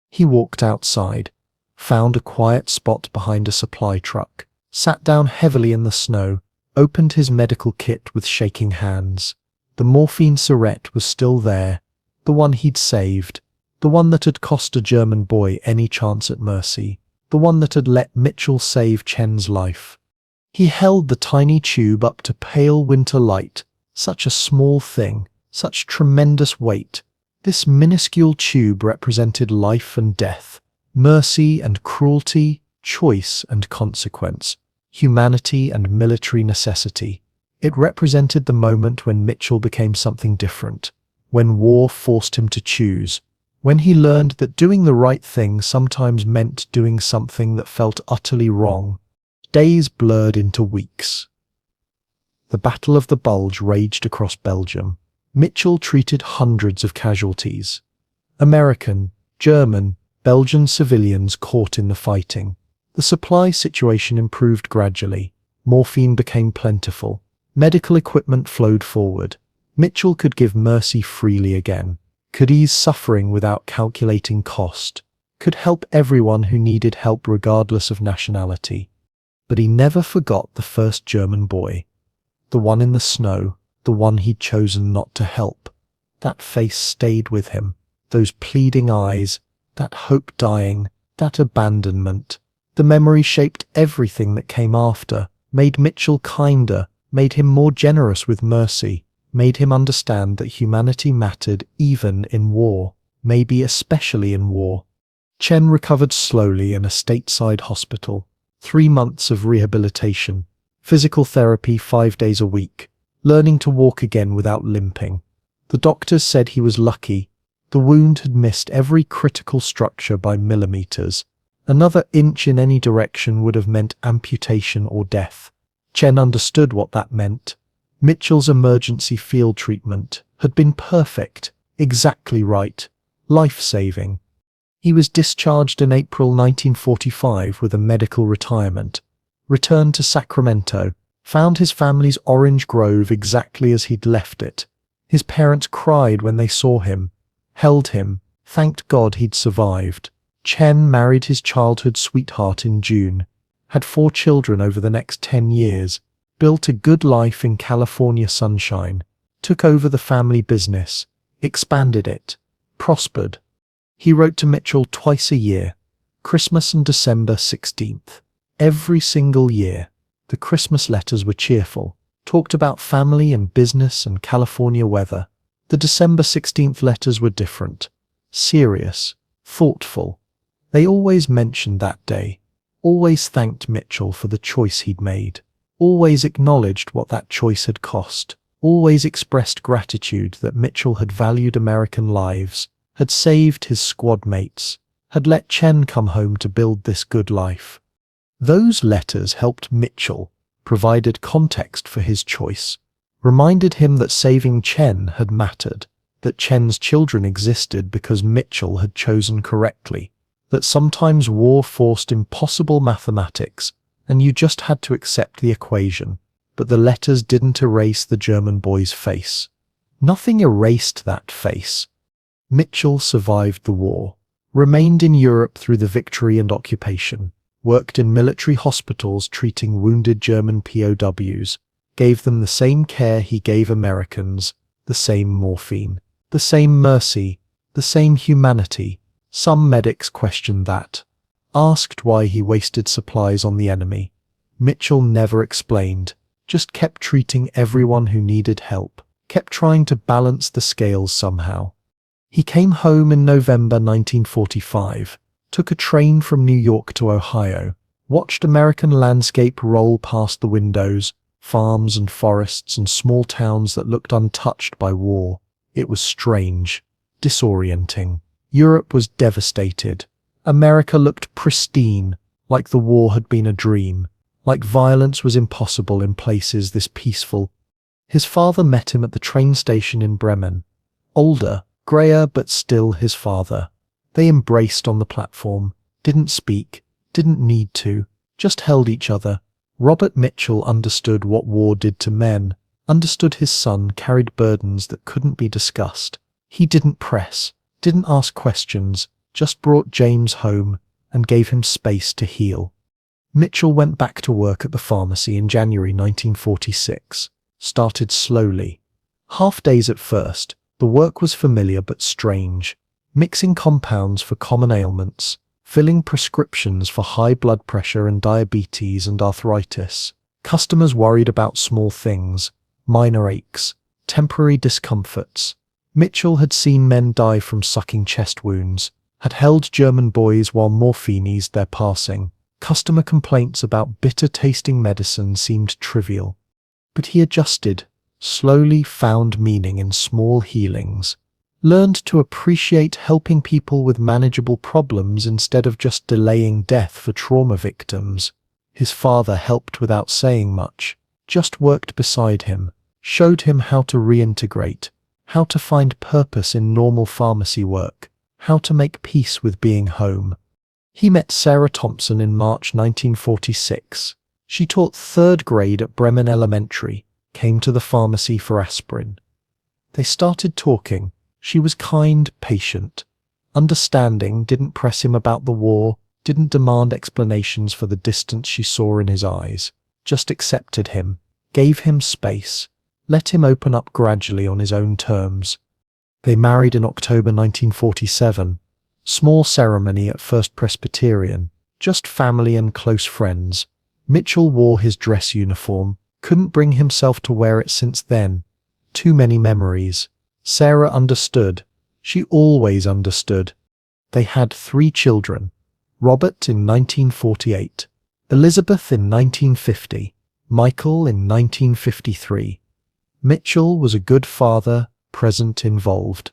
He walked outside, found a quiet spot behind a supply truck, sat down heavily in the snow, opened his medical kit with shaking hands. The morphine syrette was still there, the one he'd saved, the one that had cost a German boy any chance at mercy, the one that had let Mitchell save Chen's life. He held the tiny tube up to pale winter light, such a small thing, such tremendous weight. This minuscule tube represented life and death, mercy and cruelty, choice and consequence, humanity and military necessity. It represented the moment when Mitchell became something different, when war forced him to choose, when he learned that doing the right thing sometimes meant doing something that felt utterly wrong. Days blurred into weeks. The Battle of the Bulge raged across Belgium. Mitchell treated hundreds of casualties. American, German, Belgian civilians caught in the fighting. The supply situation improved gradually. Morphine became plentiful. Medical equipment flowed forward. Mitchell could give mercy freely again, could ease suffering without calculating cost, could help everyone who needed help regardless of nationality. But he never forgot the first German boy. The one in the snow, the one he'd chosen not to help. That face stayed with him, those pleading eyes, that hope dying, that abandonment. The memory shaped everything that came after, made Mitchell kinder, made him more generous with mercy, made him understand that humanity mattered even in war, maybe especially in war. Chen recovered slowly in a stateside hospital. 3 months of rehabilitation, physical therapy 5 days a week, learning to walk again without limping. The doctors said he was lucky. The wound had missed every critical structure by millimeters. Another inch in any direction would have meant amputation or death. Chen understood what that meant. Mitchell's emergency field treatment had been perfect, exactly right, life-saving. He was discharged in April 1945 with a medical retirement, returned to Sacramento, found his family's orange grove exactly as he'd left it. His parents cried when they saw him, held him, thanked God he'd survived. Chen married his childhood sweetheart in June, had 4 children over the next 10 years, built a good life in California sunshine, took over the family business, expanded it, prospered. He wrote to Mitchell twice a year, Christmas and December 16th. Every single year, the Christmas letters were cheerful, talked about family and business and California weather. The December 16th letters were different, serious, thoughtful. They always mentioned that day, always thanked Mitchell for the choice he'd made, always acknowledged what that choice had cost, always expressed gratitude that Mitchell had valued American lives, had saved his squad mates, had let Chen come home to build this good life. Those letters helped Mitchell, provided context for his choice, reminded him that saving Chen had mattered, that Chen's children existed because Mitchell had chosen correctly, that sometimes war forced impossible mathematics and you just had to accept the equation, but the letters didn't erase the German boy's face. Nothing erased that face. Mitchell survived the war, remained in Europe through the victory and occupation, worked in military hospitals treating wounded German POWs, gave them the same care he gave Americans, the same morphine, the same mercy, the same humanity. Some medics questioned that, asked why he wasted supplies on the enemy. Mitchell never explained, just kept treating everyone who needed help, kept trying to balance the scales somehow. He came home in November 1945, took a train from New York to Ohio, watched American landscape roll past the windows, farms and forests and small towns that looked untouched by war. It was strange, disorienting. Europe was devastated. America looked pristine, like the war had been a dream, like violence was impossible in places this peaceful. His father met him at the train station in Bremen. Older, grayer, but still his father. They embraced on the platform, didn't speak, didn't need to, just held each other. Robert Mitchell understood what war did to men, understood his son carried burdens that couldn't be discussed. He didn't press, didn't ask questions, just brought James home and gave him space to heal. Mitchell went back to work at the pharmacy in January 1946, started slowly. Half days at first, the work was familiar but strange, mixing compounds for common ailments, filling prescriptions for high blood pressure and diabetes and arthritis. Customers worried about small things, minor aches, temporary discomforts. Mitchell had seen men die from sucking chest wounds, had held German boys while morphine eased their passing. Customer complaints about bitter-tasting medicine seemed trivial. But he adjusted, slowly found meaning in small healings, learned to appreciate helping people with manageable problems instead of just delaying death for trauma victims. His father helped without saying much, just worked beside him, showed him how to reintegrate, how to find purpose in normal pharmacy work, how to make peace with being home. He met Sarah Thompson in March 1946. She taught 3rd grade at Bremen Elementary, came to the pharmacy for aspirin. They started talking. She was kind, patient, understanding, didn't press him about the war, didn't demand explanations for the distance she saw in his eyes, just accepted him, gave him space, let him open up gradually on his own terms. They married in October 1947. Small ceremony at First Presbyterian, just family and close friends. Mitchell wore his dress uniform, couldn't bring himself to wear it since then. Too many memories. Sarah understood. She always understood. They had 3 children. Robert in 1948, Elizabeth in 1950, Michael in 1953. Mitchell was a good father, present, involved.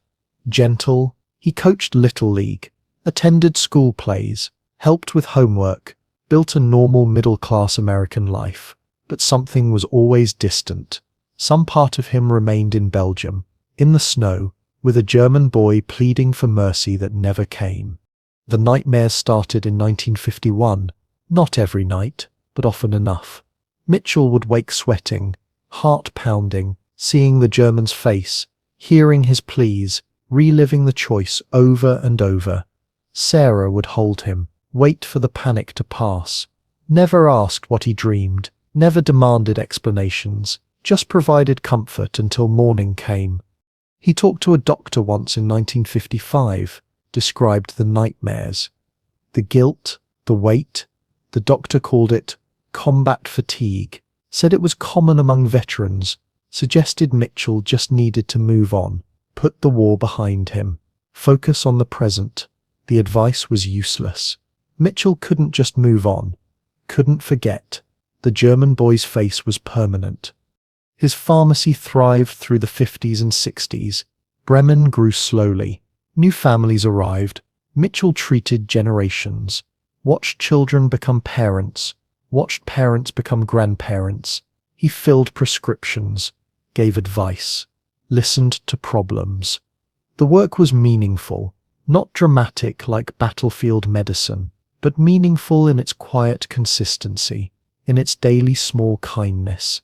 Gentle. He coached Little League, attended school plays, helped with homework, built a normal middle-class American life. But something was always distant. Some part of him remained in Belgium, in the snow, with a German boy pleading for mercy that never came. The nightmares started in 1951, not every night, but often enough. Mitchell would wake sweating, heart pounding, seeing the German's face, hearing his pleas, reliving the choice over and over. Sarah would hold him, wait for the panic to pass. Never asked what he dreamed, never demanded explanations, just provided comfort until morning came. He talked to a doctor once in 1955, described the nightmares. The guilt, the weight. The doctor called it combat fatigue, said it was common among veterans, suggested Mitchell just needed to move on, put the war behind him, focus on the present. The advice was useless. Mitchell couldn't just move on, couldn't forget. The German boy's face was permanent. His pharmacy thrived through the 50s and 60s. Bremen grew slowly. New families arrived. Mitchell treated generations, watched children become parents, watched parents become grandparents. He filled prescriptions, gave advice, listened to problems. The work was meaningful, not dramatic like battlefield medicine, but meaningful in its quiet consistency, in its daily small kindness.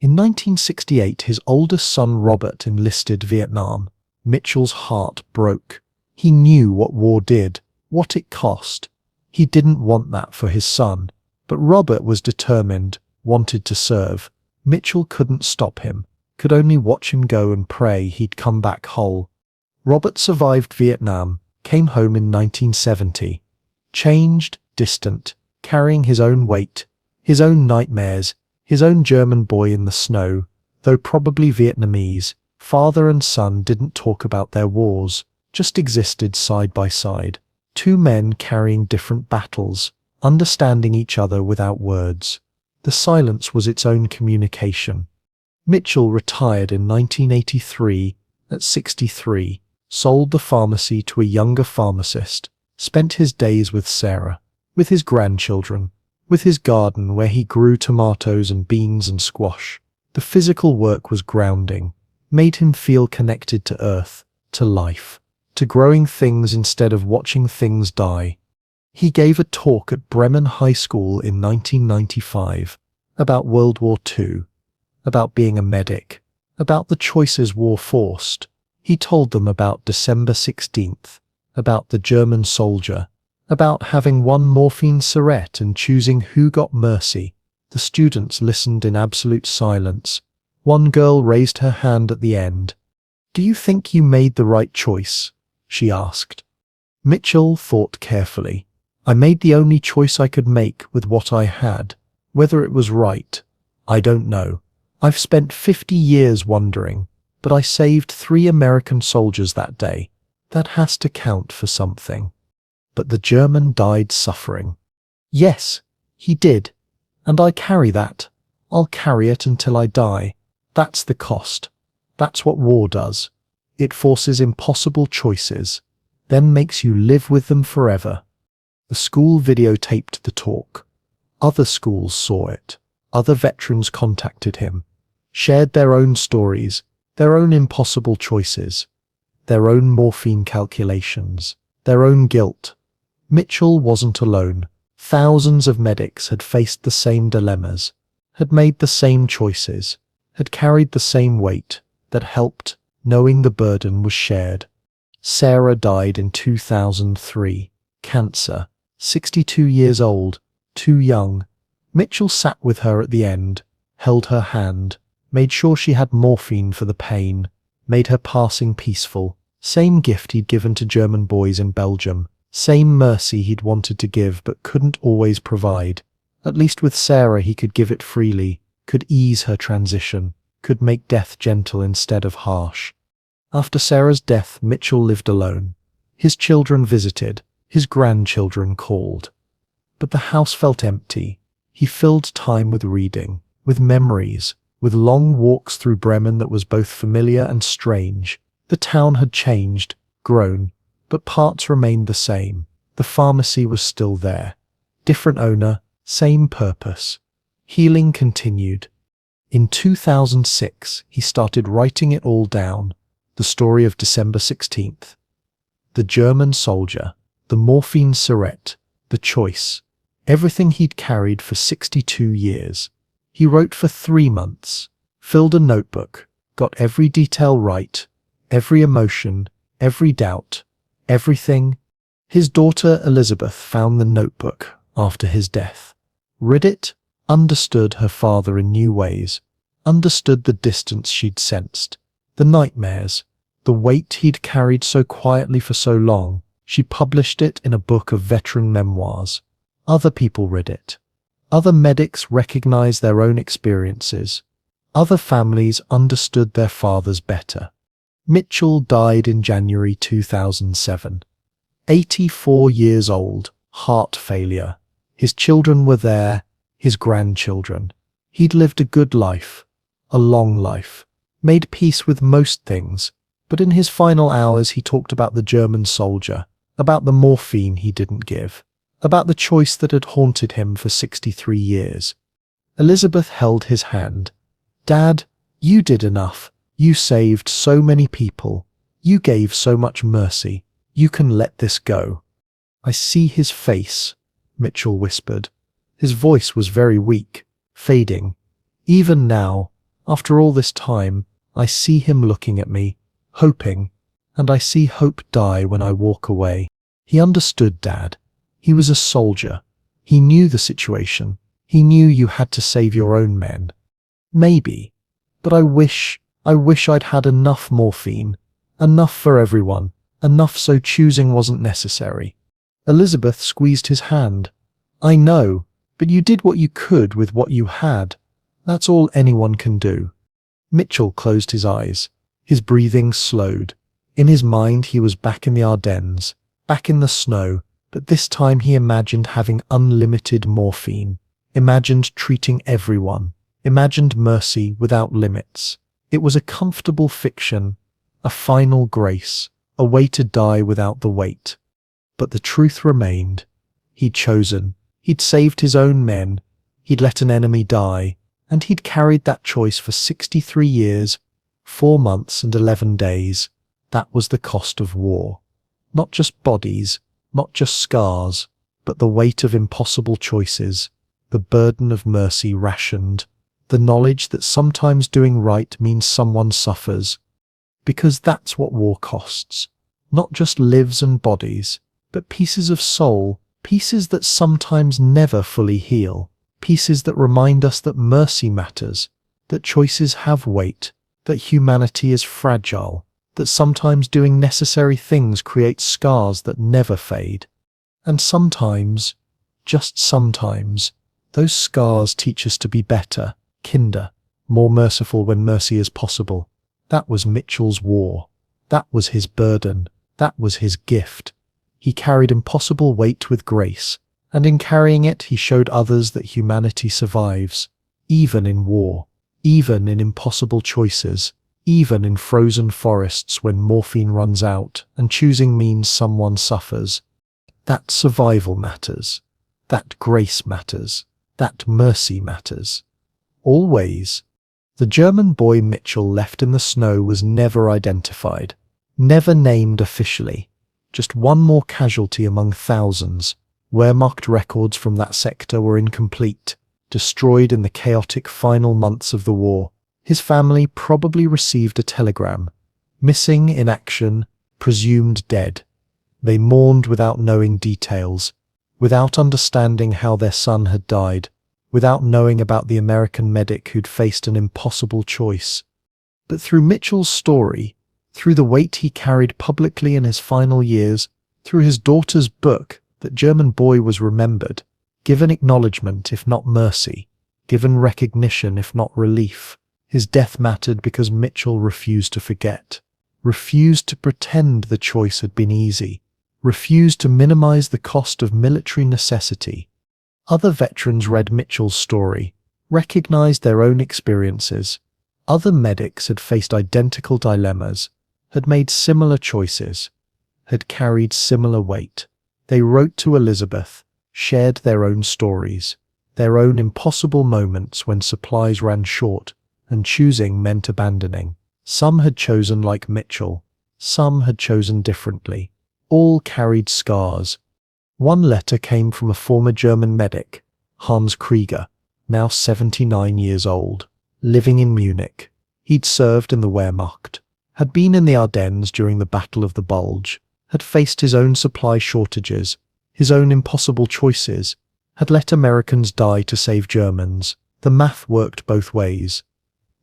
In 1968, his oldest son Robert enlisted Vietnam. Mitchell's heart broke. He knew what war did, what it cost. He didn't want that for his son, but Robert was determined, wanted to serve. Mitchell couldn't stop him, could only watch him go and pray he'd come back whole. Robert survived Vietnam, came home in 1970. Changed, distant, carrying his own weight, his own nightmares, his own German boy in the snow, though probably Vietnamese. Father and son didn't talk about their wars, just existed side by side. Two men carrying different battles, understanding each other without words. The silence was its own communication. Mitchell retired in 1983 at 63, sold the pharmacy to a younger pharmacist, spent his days with Sarah, with his grandchildren, with his garden where he grew tomatoes and beans and squash. The physical work was grounding, made him feel connected to earth, to life, to growing things instead of watching things die. He gave a talk at Bremen High School in 1995 about World War II, about being a medic, about the choices war forced. He told them about December 16th, about the German soldier, about having one morphine syrette and choosing who got mercy. The students listened in absolute silence. One girl raised her hand at the end. "Do you think you made the right choice?" she asked. Mitchell thought carefully. "I made the only choice I could make with what I had. Whether it was right, I don't know. I've spent 50 years wondering, but I saved 3 American soldiers that day. That has to count for something." But the German died suffering. Yes, he did. And I carry that. I'll carry it until I die. That's the cost. That's what war does. It forces impossible choices, then makes you live with them forever. The school videotaped the talk. Other schools saw it. Other veterans contacted him, shared their own stories, their own impossible choices, their own morphine calculations, their own guilt. Mitchell wasn't alone. Thousands of medics had faced the same dilemmas, had made the same choices, had carried the same weight, that helped, knowing the burden was shared. Sarah died in 2003, cancer, 62 years old, too young. Mitchell sat with her at the end, held her hand, made sure she had morphine for the pain, made her passing peaceful. Same gift he'd given to German boys in Belgium. Same mercy he'd wanted to give but couldn't always provide. At least with Sarah he could give it freely, could ease her transition, could make death gentle instead of harsh. After Sarah's death, Mitchell lived alone. His children visited, his grandchildren called. But the house felt empty. He filled time with reading, with memories, with long walks through Bremen that was both familiar and strange. The town had changed, grown, but parts remained the same. The pharmacy was still there. Different owner, same purpose. Healing continued. In 2006, he started writing it all down. The story of December 16th. The German soldier, the morphine syrette, the choice. Everything he'd carried for 62 years. He wrote for 3 months, filled a notebook, got every detail right, every emotion, every doubt, everything. His daughter Elizabeth found the notebook after his death, read it, understood her father in new ways, understood the distance she'd sensed, the nightmares, the weight he'd carried so quietly for so long. She published it in a book of veteran memoirs. Other people read it. Other medics recognized their own experiences. Other families understood their fathers better. Mitchell died in January 2007. 84 years old, heart failure. His children were there, his grandchildren. He'd lived a good life, a long life, made peace with most things, but in his final hours he talked about the German soldier, about the morphine he didn't give, about the choice that had haunted him for 63 years. Elizabeth held his hand. "Dad, you did enough. You saved so many people. You gave so much mercy. You can let this go." "I see his face," Mitchell whispered. His voice was very weak, fading. "Even now, after all this time, I see him looking at me, hoping, and I see hope die when I walk away." He understood, Dad. He was a soldier. He knew the situation. He knew you had to save your own men. "Maybe, but I wish I'd had enough morphine. Enough for everyone. Enough so choosing wasn't necessary." Elizabeth squeezed his hand. "I know, but you did what you could with what you had. That's all anyone can do." Mitchell closed his eyes. His breathing slowed. In his mind he was back in the Ardennes, back in the snow, but this time he imagined having unlimited morphine, imagined treating everyone, imagined mercy without limits. It was a comfortable fiction, a final grace, a way to die without the weight. But the truth remained. He'd chosen. He'd saved his own men. He'd let an enemy die. And he'd carried that choice for 63 years, 4 months and 11 days. That was the cost of war. Not just bodies, not just scars, but the weight of impossible choices, the burden of mercy rationed, the knowledge that sometimes doing right means someone suffers. Because that's what war costs. Not just lives and bodies, but pieces of soul, pieces that sometimes never fully heal, pieces that remind us that mercy matters, that choices have weight, that humanity is fragile, that sometimes doing necessary things creates scars that never fade. And sometimes, just sometimes, those scars teach us to be better, kinder, more merciful when mercy is possible. That was Mitchell's war. That was his burden. That was his gift. He carried impossible weight with grace, and in carrying it he showed others that humanity survives, even in war, even in impossible choices, even in frozen forests when morphine runs out and choosing means someone suffers. That survival matters. That grace matters. That mercy matters. Always. The German boy Mitchell left in the snow was never identified, never named officially. Just one more casualty among thousands. Wehrmacht records from that sector were incomplete, destroyed in the chaotic final months of the war. His family probably received a telegram. Missing in action, presumed dead. They mourned without knowing details, without understanding how their son had died, without knowing about the American medic who'd faced an impossible choice. But through Mitchell's story, through the weight he carried publicly in his final years, through his daughter's book, that German boy was remembered, given acknowledgement if not mercy, given recognition if not relief. His death mattered because Mitchell refused to forget, refused to pretend the choice had been easy, refused to minimize the cost of military necessity. Other veterans read Mitchell's story, recognized their own experiences. Other medics had faced identical dilemmas, had made similar choices, had carried similar weight. They wrote to Elizabeth, shared their own stories, their own impossible moments when supplies ran short and choosing meant abandoning. Some had chosen like Mitchell, some had chosen differently. All carried scars. One letter came from a former German medic, Hans Krieger, now 79 years old, living in Munich. He'd served in the Wehrmacht, had been in the Ardennes during the Battle of the Bulge, had faced his own supply shortages, his own impossible choices, had let Americans die to save Germans. The math worked both ways.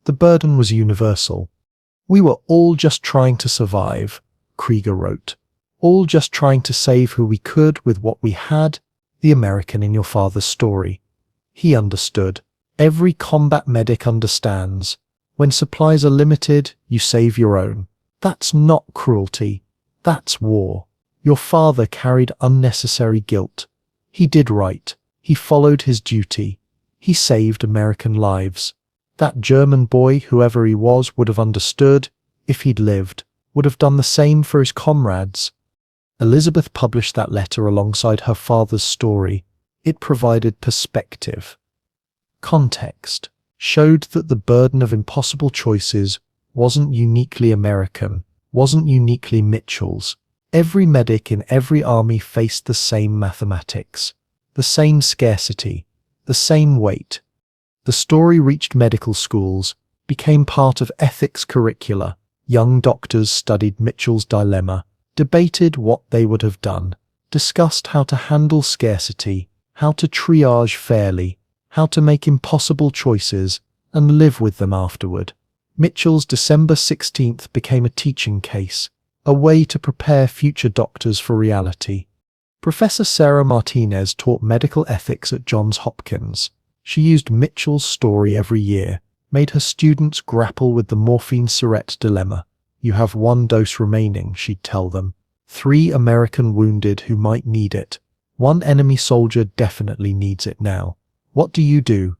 The burden was universal. "We were all just trying to survive," Krieger wrote. "All just trying to save who we could with what we had." The American in your father's story. He understood. Every combat medic understands. When supplies are limited, you save your own. That's not cruelty. That's war. Your father carried unnecessary guilt. He did right. He followed his duty. He saved American lives. That German boy, whoever he was, would have understood, if he'd lived, would have done the same for his comrades. Elizabeth published that letter alongside her father's story. It provided perspective. Context. Showed that the burden of impossible choices wasn't uniquely American, wasn't uniquely Mitchell's. Every medic in every army faced the same mathematics, the same scarcity, the same weight. The story reached medical schools, became part of ethics curricula. Young doctors studied Mitchell's dilemma, debated what they would have done, discussed how to handle scarcity, how to triage fairly, how to make impossible choices, and live with them afterward. Mitchell's December 16th became a teaching case, a way to prepare future doctors for reality. Professor Sarah Martinez taught medical ethics at Johns Hopkins. She used Mitchell's story every year, made her students grapple with the morphine syrette dilemma. You have 1 dose remaining, she'd tell them. 3 American wounded who might need it. 1 enemy soldier definitely needs it now. What do you do?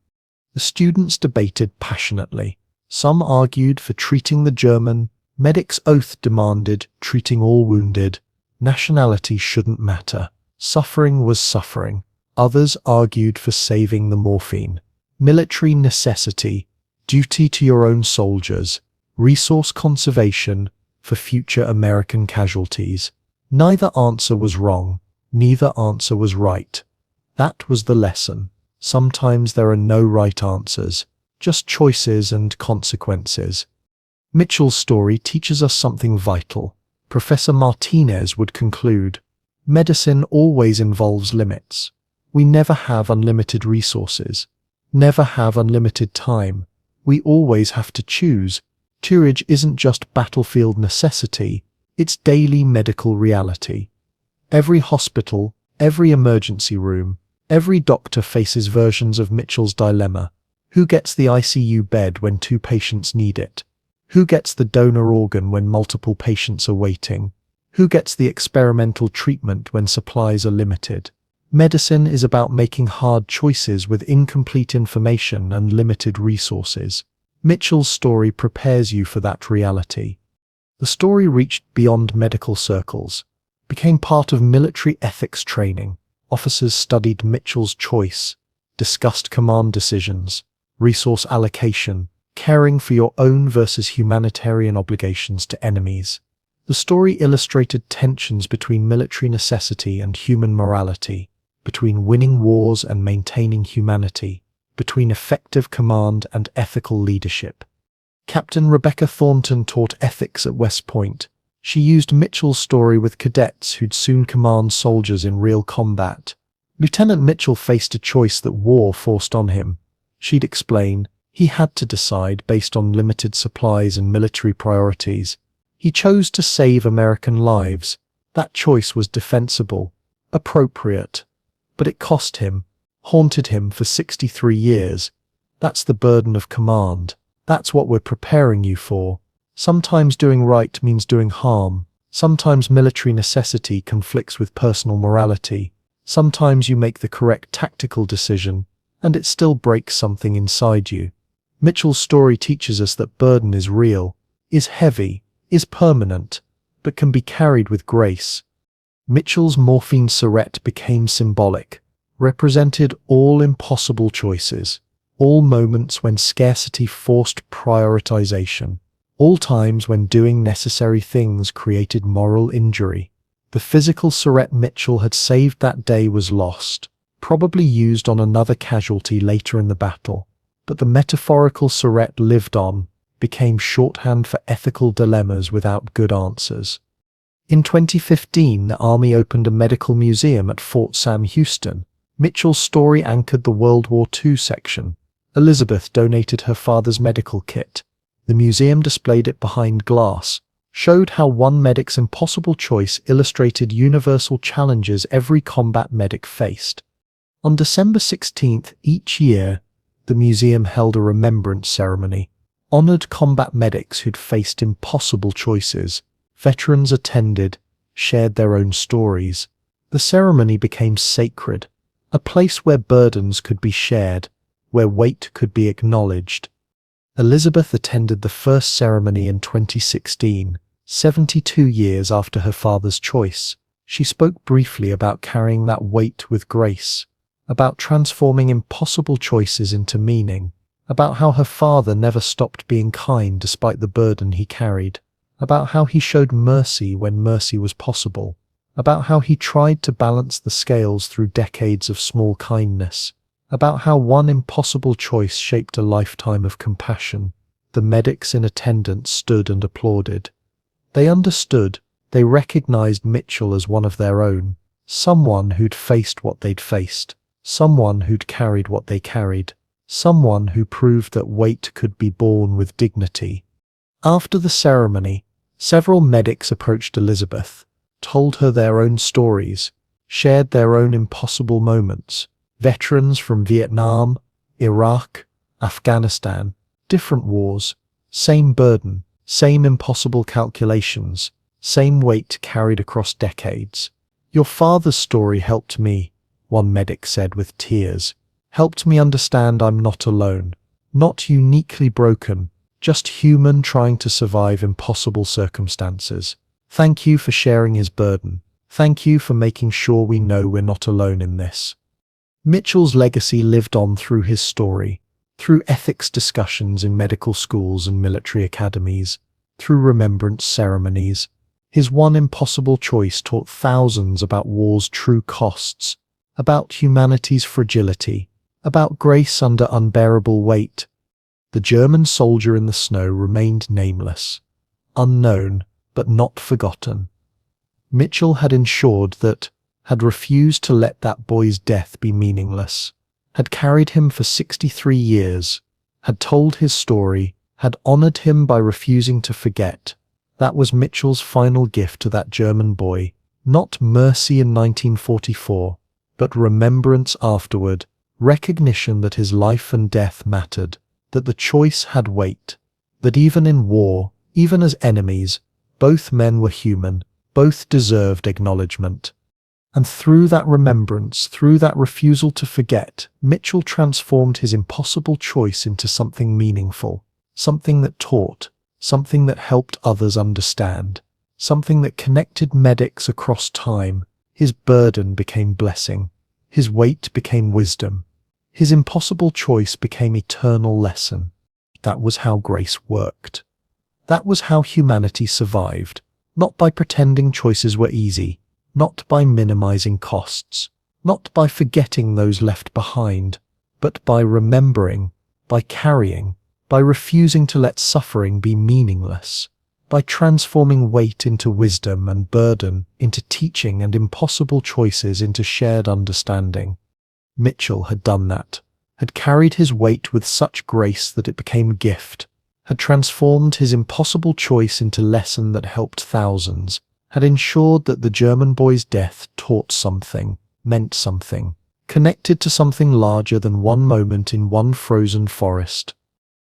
The students debated passionately. Some argued for treating the German. Medics' oath demanded treating all wounded. Nationality shouldn't matter. Suffering was suffering. Others argued for saving the morphine. Military necessity, duty to your own soldiers, resource conservation for future American casualties. Neither answer was wrong. Neither answer was right. That was the lesson. Sometimes there are no right answers, just choices and consequences. Mitchell's story teaches us something vital. Professor Martinez would conclude, medicine always involves limits. We never have unlimited resources, never have unlimited time. We always have to choose. Courage isn't just battlefield necessity, it's daily medical reality. Every hospital, every emergency room, every doctor faces versions of Mitchell's dilemma. Who gets the ICU bed when 2 patients need it? Who gets the donor organ when multiple patients are waiting? Who gets the experimental treatment when supplies are limited? Medicine is about making hard choices with incomplete information and limited resources. Mitchell's story prepares you for that reality. The story reached beyond medical circles, became part of military ethics training. Officers studied Mitchell's choice, discussed command decisions, resource allocation, caring for your own versus humanitarian obligations to enemies. The story illustrated tensions between military necessity and human morality, between winning wars and maintaining humanity, between effective command and ethical leadership. Captain Rebecca Thornton taught ethics at West Point. She used Mitchell's story with cadets who'd soon command soldiers in real combat. Lieutenant Mitchell faced a choice that war forced on him. She'd explain, he had to decide based on limited supplies and military priorities. He chose to save American lives. That choice was defensible, appropriate. But it cost him, haunted him for 63 years. That's the burden of command. That's what we're preparing you for. Sometimes doing right means doing harm. Sometimes military necessity conflicts with personal morality. Sometimes you make the correct tactical decision, and it still breaks something inside you. Mitchell's story teaches us that burden is real, is heavy, is permanent, but can be carried with grace. Mitchell's morphine syrette became symbolic, represented all impossible choices, all moments when scarcity forced prioritization, all times when doing necessary things created moral injury. The physical syrette Mitchell had saved that day was lost, probably used on another casualty later in the battle, but the metaphorical syrette lived on, became shorthand for ethical dilemmas without good answers. In 2015, the Army opened a medical museum at Fort Sam Houston. Mitchell's story anchored the World War II section. Elizabeth donated her father's medical kit. The museum displayed it behind glass, showed how one medic's impossible choice illustrated universal challenges every combat medic faced. On December 16th each year, the museum held a remembrance ceremony, honored combat medics who'd faced impossible choices. Veterans attended, shared their own stories. The ceremony became sacred, a place where burdens could be shared, where weight could be acknowledged. Elizabeth attended the first ceremony in 2016, 72 years after her father's choice. She spoke briefly about carrying that weight with grace, about transforming impossible choices into meaning, about how her father never stopped being kind despite the burden he carried. about how he showed mercy when mercy was possible, about how he tried to balance the scales through decades of small kindness, about how one impossible choice shaped a lifetime of compassion. The medics in attendance stood and applauded. They understood, they recognized Mitchell as one of their own, someone who'd faced what they'd faced, someone who'd carried what they carried, someone who proved that weight could be borne with dignity. After the ceremony, several medics approached Elizabeth, told her their own stories, shared their own impossible moments. Veterans from Vietnam, Iraq, Afghanistan, different wars, same burden, same impossible calculations, same weight carried across decades. "Your father's story helped me," one medic said with tears. "Helped me understand I'm not alone, not uniquely broken, just human trying to survive impossible circumstances. Thank you for sharing his burden. Thank you for making sure we know we're not alone in this." Mitchell's legacy lived on through his story, through ethics discussions in medical schools and military academies, through remembrance ceremonies. His one impossible choice taught thousands about war's true costs, about humanity's fragility, about grace under unbearable weight. The German soldier in the snow remained nameless, unknown, but not forgotten. Mitchell had ensured that, had refused to let that boy's death be meaningless, had carried him for 63 years, had told his story, had honored him by refusing to forget. That was Mitchell's final gift to that German boy, not mercy in 1944, but remembrance afterward, recognition that his life and death mattered, that the choice had weight, that even in war, even as enemies, both men were human, both deserved acknowledgement. And through that remembrance, through that refusal to forget, Mitchell transformed his impossible choice into something meaningful, something that taught, something that helped others understand, something that connected medics across time. His burden became blessing, his weight became wisdom, his impossible choice became eternal lesson. That was how grace worked. That was how humanity survived, not by pretending choices were easy, not by minimizing costs, not by forgetting those left behind, but by remembering, by carrying, by refusing to let suffering be meaningless, by transforming weight into wisdom and burden into teaching and impossible choices into shared understanding. Mitchell had done that, had carried his weight with such grace that it became a gift, had transformed his impossible choice into lesson that helped thousands, had ensured that the German boy's death taught something, meant something, connected to something larger than one moment in one frozen forest.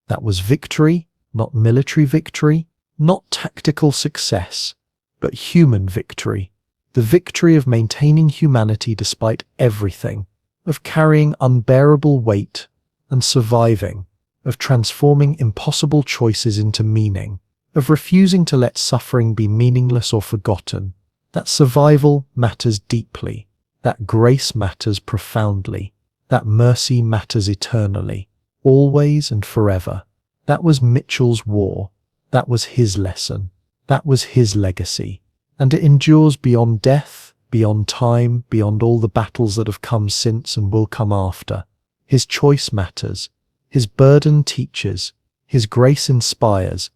That was victory, not military victory, not tactical success, but human victory. The victory of maintaining humanity despite everything, of carrying unbearable weight and surviving, of transforming impossible choices into meaning, of refusing to let suffering be meaningless or forgotten. That survival matters deeply, that grace matters profoundly, that mercy matters eternally, always and forever. That was Mitchell's war, that was his lesson, that was his legacy, and it endures beyond death, beyond time, beyond all the battles that have come since and will come after. His choice matters, his burden teaches, his grace inspires,